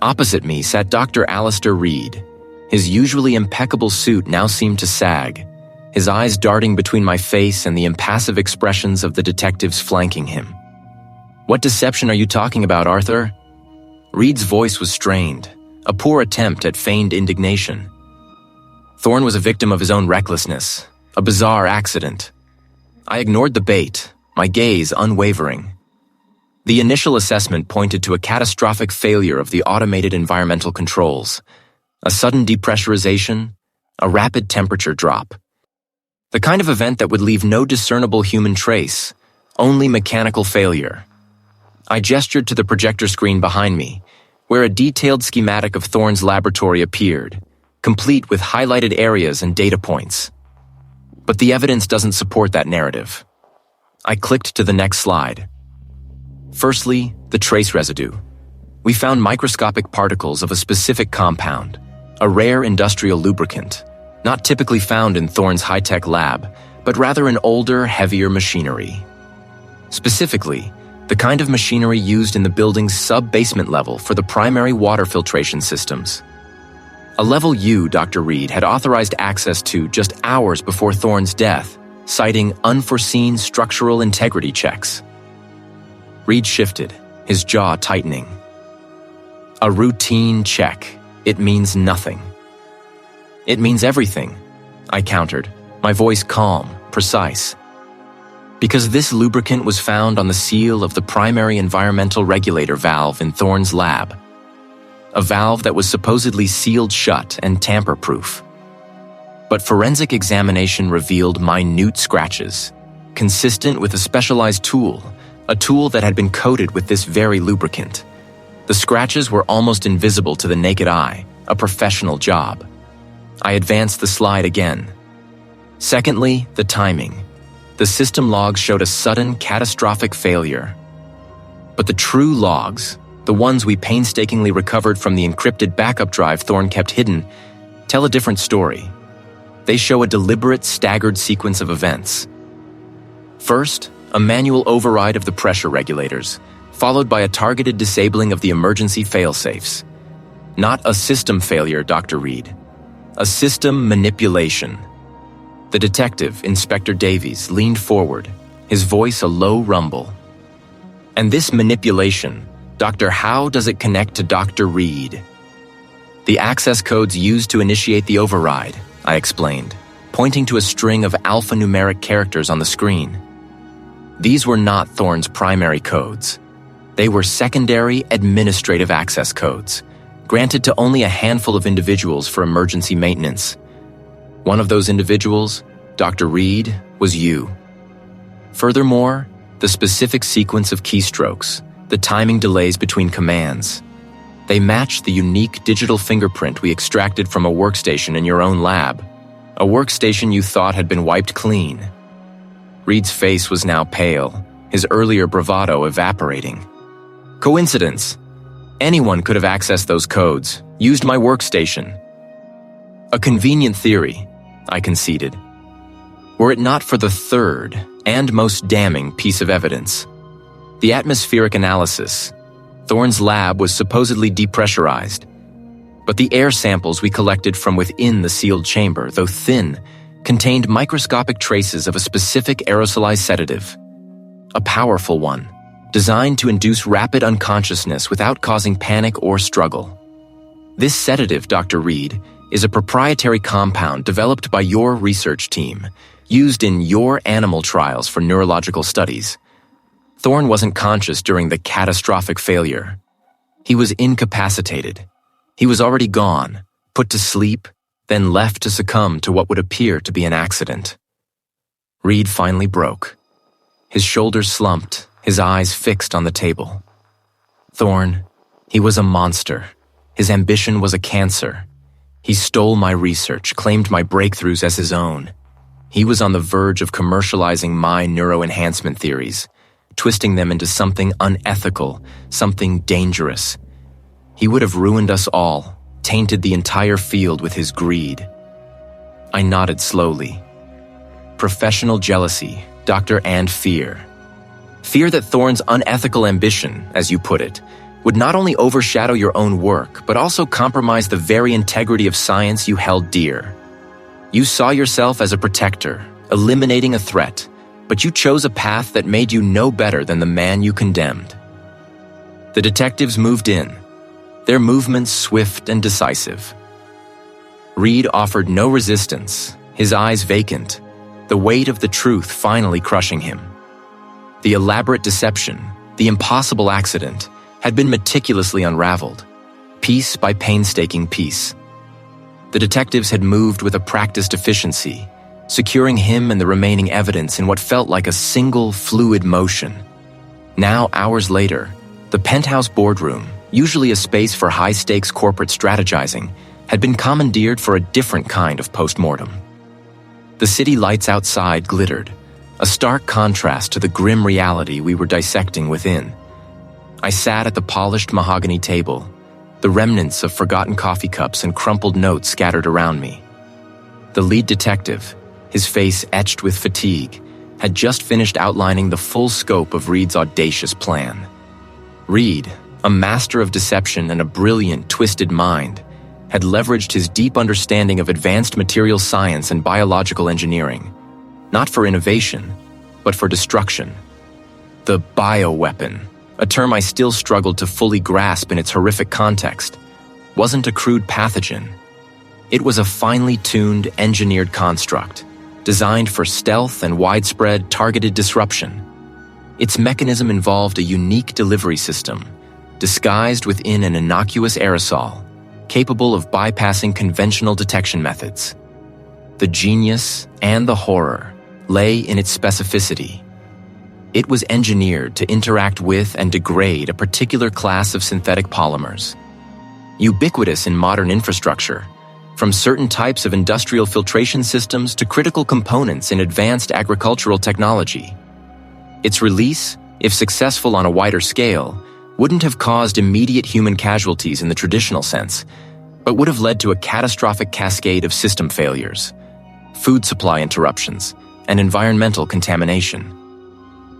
Opposite me sat Dr. Alistair Reed. His usually impeccable suit now seemed to sag, his eyes darting between my face and the impassive expressions of the detectives flanking him. "What deception are you talking about, Arthur?" Reed's voice was strained, a poor attempt at feigned indignation. Thorne was a victim of his own recklessness, a bizarre accident. I ignored the bait, my gaze unwavering. The initial assessment pointed to a catastrophic failure of the automated environmental controls, a sudden depressurization, a rapid temperature drop. The kind of event that would leave no discernible human trace, only mechanical failure. I gestured to the projector screen behind me, where a detailed schematic of Thorne's laboratory appeared, complete with highlighted areas and data points. But the evidence doesn't support that narrative. I clicked to the next slide. Firstly, the trace residue. We found microscopic particles of a specific compound, a rare industrial lubricant, not typically found in Thorne's high-tech lab, but rather in older, heavier machinery. Specifically, the kind of machinery used in the building's sub-basement level for the primary water filtration systems. A level U Dr. Reed had authorized access to just hours before Thorne's death, citing unforeseen structural integrity checks. Reed shifted, his jaw tightening. A routine check. It means nothing. It means everything, I countered, my voice calm, precise. Because this lubricant was found on the seal of the primary environmental regulator valve in Thorne's lab, a valve that was supposedly sealed shut and tamper-proof. But forensic examination revealed minute scratches, consistent with a specialized tool, a tool that had been coated with this very lubricant. The scratches were almost invisible to the naked eye, a professional job. I advanced the slide again. Secondly, the timing. The system logs showed a sudden, catastrophic failure. But the true logs, the ones we painstakingly recovered from the encrypted backup drive Thorne kept hidden, tell a different story. They show a deliberate, staggered sequence of events. First, a manual override of the pressure regulators, followed by a targeted disabling of the emergency failsafes. Not a system failure, Dr. Reed. A system manipulation. The detective, Inspector Davies, leaned forward, his voice a low rumble. And this manipulation, Doctor, how does it connect to Dr. Reed? The access codes used to initiate the override, I explained, pointing to a string of alphanumeric characters on the screen. These were not Thorne's primary codes. They were secondary administrative access codes, granted to only a handful of individuals for emergency maintenance. One of those individuals, Dr. Reed, was you. Furthermore, the specific sequence of keystrokes, the timing delays between commands, they matched the unique digital fingerprint we extracted from a workstation in your own lab, a workstation you thought had been wiped clean. Reed's face was now pale, his earlier bravado evaporating. Coincidence. Anyone could have accessed those codes, used my workstation. A convenient theory, I conceded. Were it not for the third and most damning piece of evidence, the atmospheric analysis. Thorne's lab was supposedly depressurized, but the air samples we collected from within the sealed chamber, though thin, contained microscopic traces of a specific aerosolized sedative. A powerful one, designed to induce rapid unconsciousness without causing panic or struggle. This sedative, Dr. Reed, is a proprietary compound developed by your research team, used in your animal trials for neurological studies. Thorne wasn't conscious during the catastrophic failure. He was incapacitated. He was already gone, put to sleep, then left to succumb to what would appear to be an accident. Reed finally broke. His shoulders slumped, his eyes fixed on the table. Thorne, he was a monster. His ambition was a cancer. He stole my research, claimed my breakthroughs as his own. He was on the verge of commercializing my neuroenhancement theories, twisting them into something unethical, something dangerous. He would have ruined us all, tainted the entire field with his greed. I nodded slowly. Professional jealousy, Doctor, and fear. Fear that Thorne's unethical ambition, as you put it, would not only overshadow your own work, but also compromise the very integrity of science you held dear. You saw yourself as a protector, eliminating a threat, but you chose a path that made you no better than the man you condemned. The detectives moved in, their movements swift and decisive. Reed offered no resistance, his eyes vacant, the weight of the truth finally crushing him. The elaborate deception, the impossible accident, had been meticulously unraveled, piece by painstaking piece. The detectives had moved with a practiced efficiency, securing him and the remaining evidence in what felt like a single fluid motion. Now, hours later, the penthouse boardroom, usually a space for high-stakes corporate strategizing, had been commandeered for a different kind of postmortem. The city lights outside glittered, a stark contrast to the grim reality we were dissecting within. I sat at the polished mahogany table, the remnants of forgotten coffee cups and crumpled notes scattered around me. The lead detective, his face etched with fatigue, had just finished outlining the full scope of Reed's audacious plan. Reed, a master of deception and a brilliant, twisted mind, had leveraged his deep understanding of advanced material science and biological engineering, not for innovation, but for destruction. The bioweapon, a term I still struggled to fully grasp in its horrific context, wasn't a crude pathogen. It was a finely tuned, engineered construct, designed for stealth and widespread targeted disruption. Its mechanism involved a unique delivery system, disguised within an innocuous aerosol, capable of bypassing conventional detection methods. The genius and the horror lay in its specificity. It was engineered to interact with and degrade a particular class of synthetic polymers. Ubiquitous in modern infrastructure, from certain types of industrial filtration systems to critical components in advanced agricultural technology. Its release, if successful on a wider scale, wouldn't have caused immediate human casualties in the traditional sense, but would have led to a catastrophic cascade of system failures, food supply interruptions, and environmental contamination.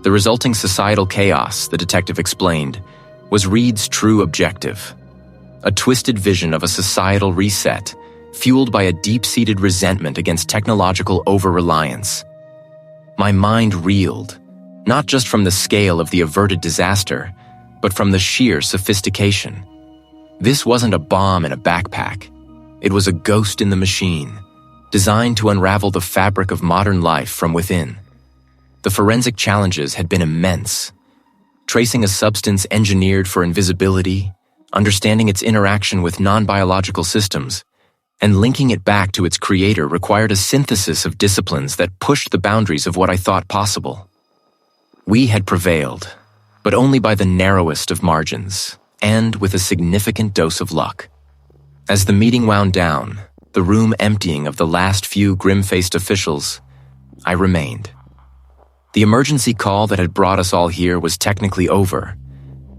The resulting societal chaos, the detective explained, was Reed's true objective. A twisted vision of a societal reset, fueled by a deep-seated resentment against technological over-reliance. My mind reeled, not just from the scale of the averted disaster, but from the sheer sophistication. This wasn't a bomb in a backpack. It was a ghost in the machine, designed to unravel the fabric of modern life from within. The forensic challenges had been immense. Tracing a substance engineered for invisibility, understanding its interaction with non-biological systems, and linking it back to its creator required a synthesis of disciplines that pushed the boundaries of what I thought possible. We had prevailed, but only by the narrowest of margins, and with a significant dose of luck. As the meeting wound down, the room emptying of the last few grim-faced officials, I remained. The emergency call that had brought us all here was technically over,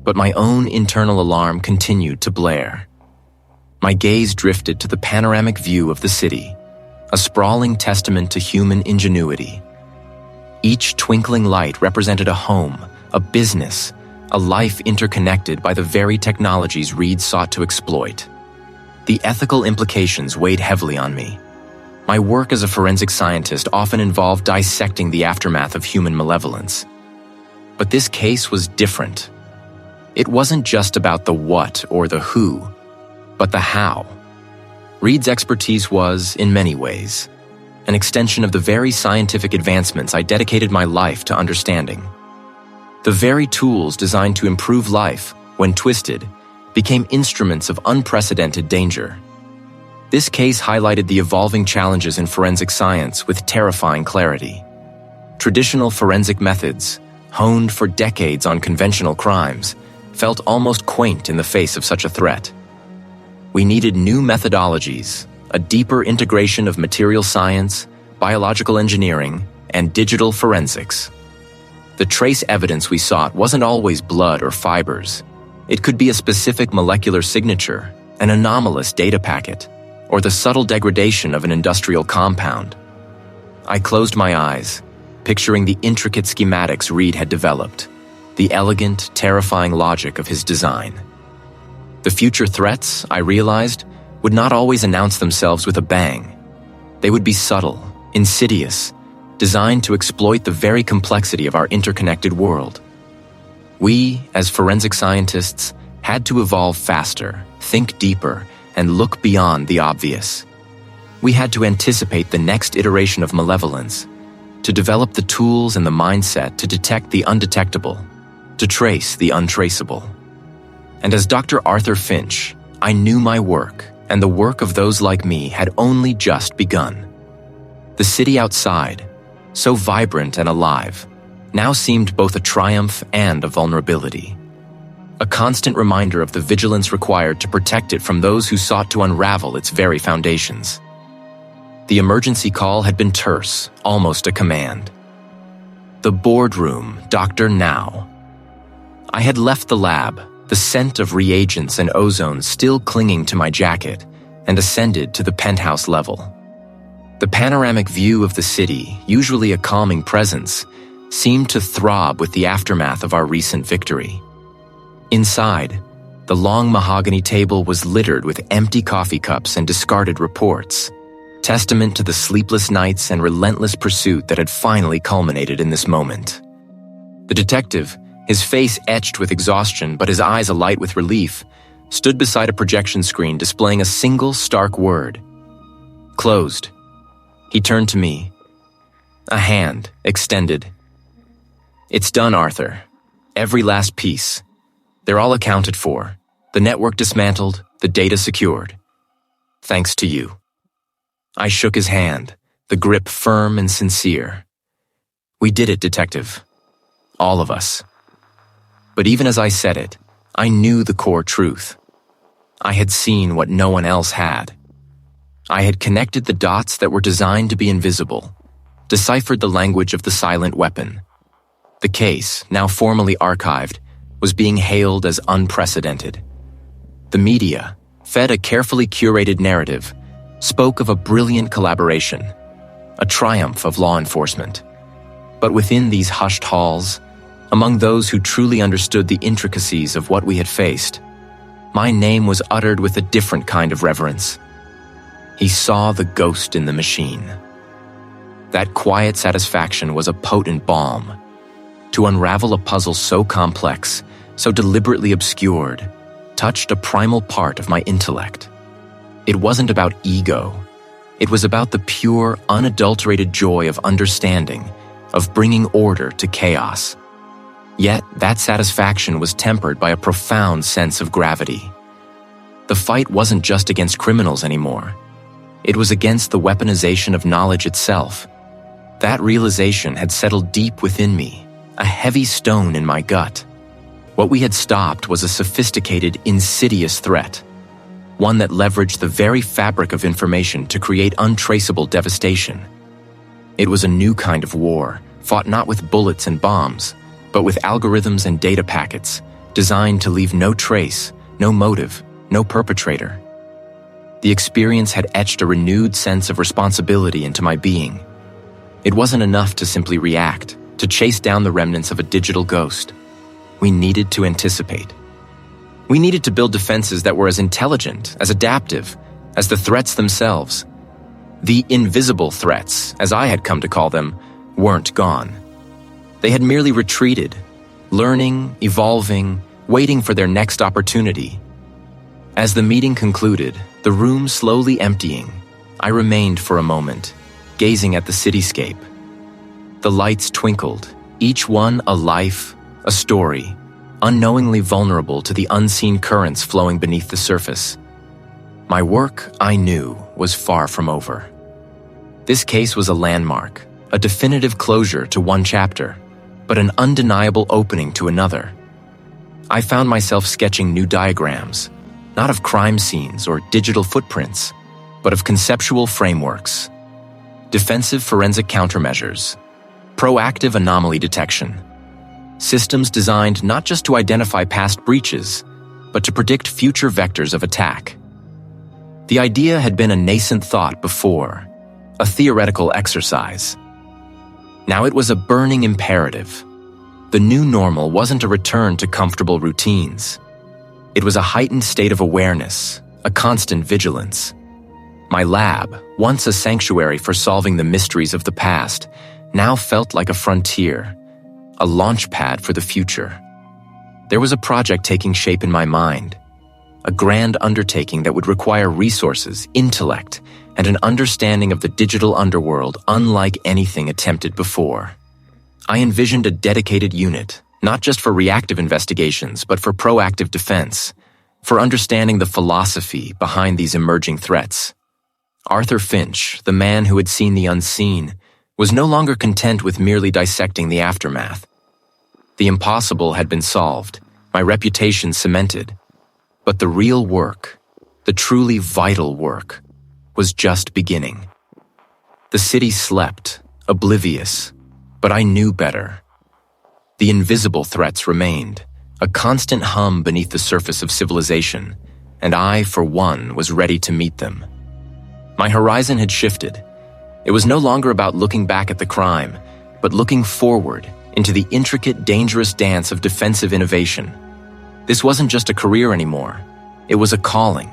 but my own internal alarm continued to blare. My gaze drifted to the panoramic view of the city, a sprawling testament to human ingenuity. Each twinkling light represented a home, a business, a life interconnected by the very technologies Reed sought to exploit. The ethical implications weighed heavily on me. My work as a forensic scientist often involved dissecting the aftermath of human malevolence. But this case was different. It wasn't just about the what or the who, but the how. Reed's expertise was, in many ways, an extension of the very scientific advancements I dedicated my life to understanding. The very tools designed to improve life, when twisted, became instruments of unprecedented danger. This case highlighted the evolving challenges in forensic science with terrifying clarity. Traditional forensic methods, honed for decades on conventional crimes, felt almost quaint in the face of such a threat. We needed new methodologies, a deeper integration of material science, biological engineering, and digital forensics. The trace evidence we sought wasn't always blood or fibers. It could be a specific molecular signature, an anomalous data packet, or the subtle degradation of an industrial compound. I closed my eyes, picturing the intricate schematics Reed had developed, the elegant, terrifying logic of his design. The future threats, I realized, would not always announce themselves with a bang. They would be subtle, insidious, designed to exploit the very complexity of our interconnected world. We, as forensic scientists, had to evolve faster, think deeper, and look beyond the obvious. We had to anticipate the next iteration of malevolence, to develop the tools and the mindset to detect the undetectable, to trace the untraceable. And as Dr. Arthur Finch, I knew my work and the work of those like me had only just begun. The city outside, so vibrant and alive, now seemed both a triumph and a vulnerability. A constant reminder of the vigilance required to protect it from those who sought to unravel its very foundations. The emergency call had been terse, almost a command. The boardroom, Dr. Now. I had left the lab, the scent of reagents and ozone still clinging to my jacket, and ascended to the penthouse level. The panoramic view of the city, usually a calming presence, seemed to throb with the aftermath of our recent victory. Inside, the long mahogany table was littered with empty coffee cups and discarded reports, testament to the sleepless nights and relentless pursuit that had finally culminated in this moment. The detective, his face etched with exhaustion but his eyes alight with relief, stood beside a projection screen displaying a single stark word. Closed. He turned to me, A hand extended. "It's done, Arthur. Every last piece. They're all accounted for. The network dismantled, the data secured. Thanks to you." I shook his hand, the grip firm and sincere. "We did it, Detective. All of us." But even as I said it, I knew the core truth. I had seen what no one else had. I had connected the dots that were designed to be invisible, deciphered the language of the silent weapon. The case, now formally archived, was being hailed as unprecedented. The media, fed a carefully curated narrative, spoke of a brilliant collaboration, a triumph of law enforcement. But within these hushed halls, among those who truly understood the intricacies of what we had faced, my name was uttered with a different kind of reverence. He saw the ghost in the machine. That quiet satisfaction was a potent balm. To unravel a puzzle so complex, so deliberately obscured, touched a primal part of my intellect. It wasn't about ego. It was about the pure, unadulterated joy of understanding, of bringing order to chaos. Yet that satisfaction was tempered by a profound sense of gravity. The fight wasn't just against criminals anymore. It was against the weaponization of knowledge itself. That realization had settled deep within me, a heavy stone in my gut. What we had stopped was a sophisticated, insidious threat, one that leveraged the very fabric of information to create untraceable devastation. It was a new kind of war, fought not with bullets and bombs, but with algorithms and data packets, designed to leave no trace, no motive, no perpetrator. The experience had etched a renewed sense of responsibility into my being. It wasn't enough to simply react, to chase down the remnants of a digital ghost. We needed to anticipate. We needed to build defenses that were as intelligent, as adaptive, as the threats themselves. The invisible threats, as I had come to call them, weren't gone. They had merely retreated, learning, evolving, waiting for their next opportunity. As the meeting concluded, the room slowly emptying, I remained for a moment, gazing at the cityscape. The lights twinkled, each one a life, a story, unknowingly vulnerable to the unseen currents flowing beneath the surface. My work, I knew, was far from over. This case was a landmark, a definitive closure to one chapter, but an undeniable opening to another. I found myself sketching new diagrams, not of crime scenes or digital footprints, but of conceptual frameworks, defensive forensic countermeasures, proactive anomaly detection, systems designed not just to identify past breaches, but to predict future vectors of attack. The idea had been a nascent thought before, a theoretical exercise. Now it was a burning imperative. The new normal wasn't a return to comfortable routines. It was a heightened state of awareness, a constant vigilance. My lab, once a sanctuary for solving the mysteries of the past, now felt like a frontier, a launch pad for the future. There was a project taking shape in my mind, a grand undertaking that would require resources, intellect, and an understanding of the digital underworld unlike anything attempted before. I envisioned a dedicated unit, not just for reactive investigations, but for proactive defense, for understanding the philosophy behind these emerging threats. Arthur Finch, the man who had seen the unseen, was no longer content with merely dissecting the aftermath. The impossible had been solved, my reputation cemented, but the real work, the truly vital work, was just beginning. The city slept, oblivious, but I knew better. The invisible threats remained, a constant hum beneath the surface of civilization, and I, for one, was ready to meet them. My horizon had shifted. It was no longer about looking back at the crime, but looking forward into the intricate, dangerous dance of defensive innovation. This wasn't just a career anymore. It was a calling,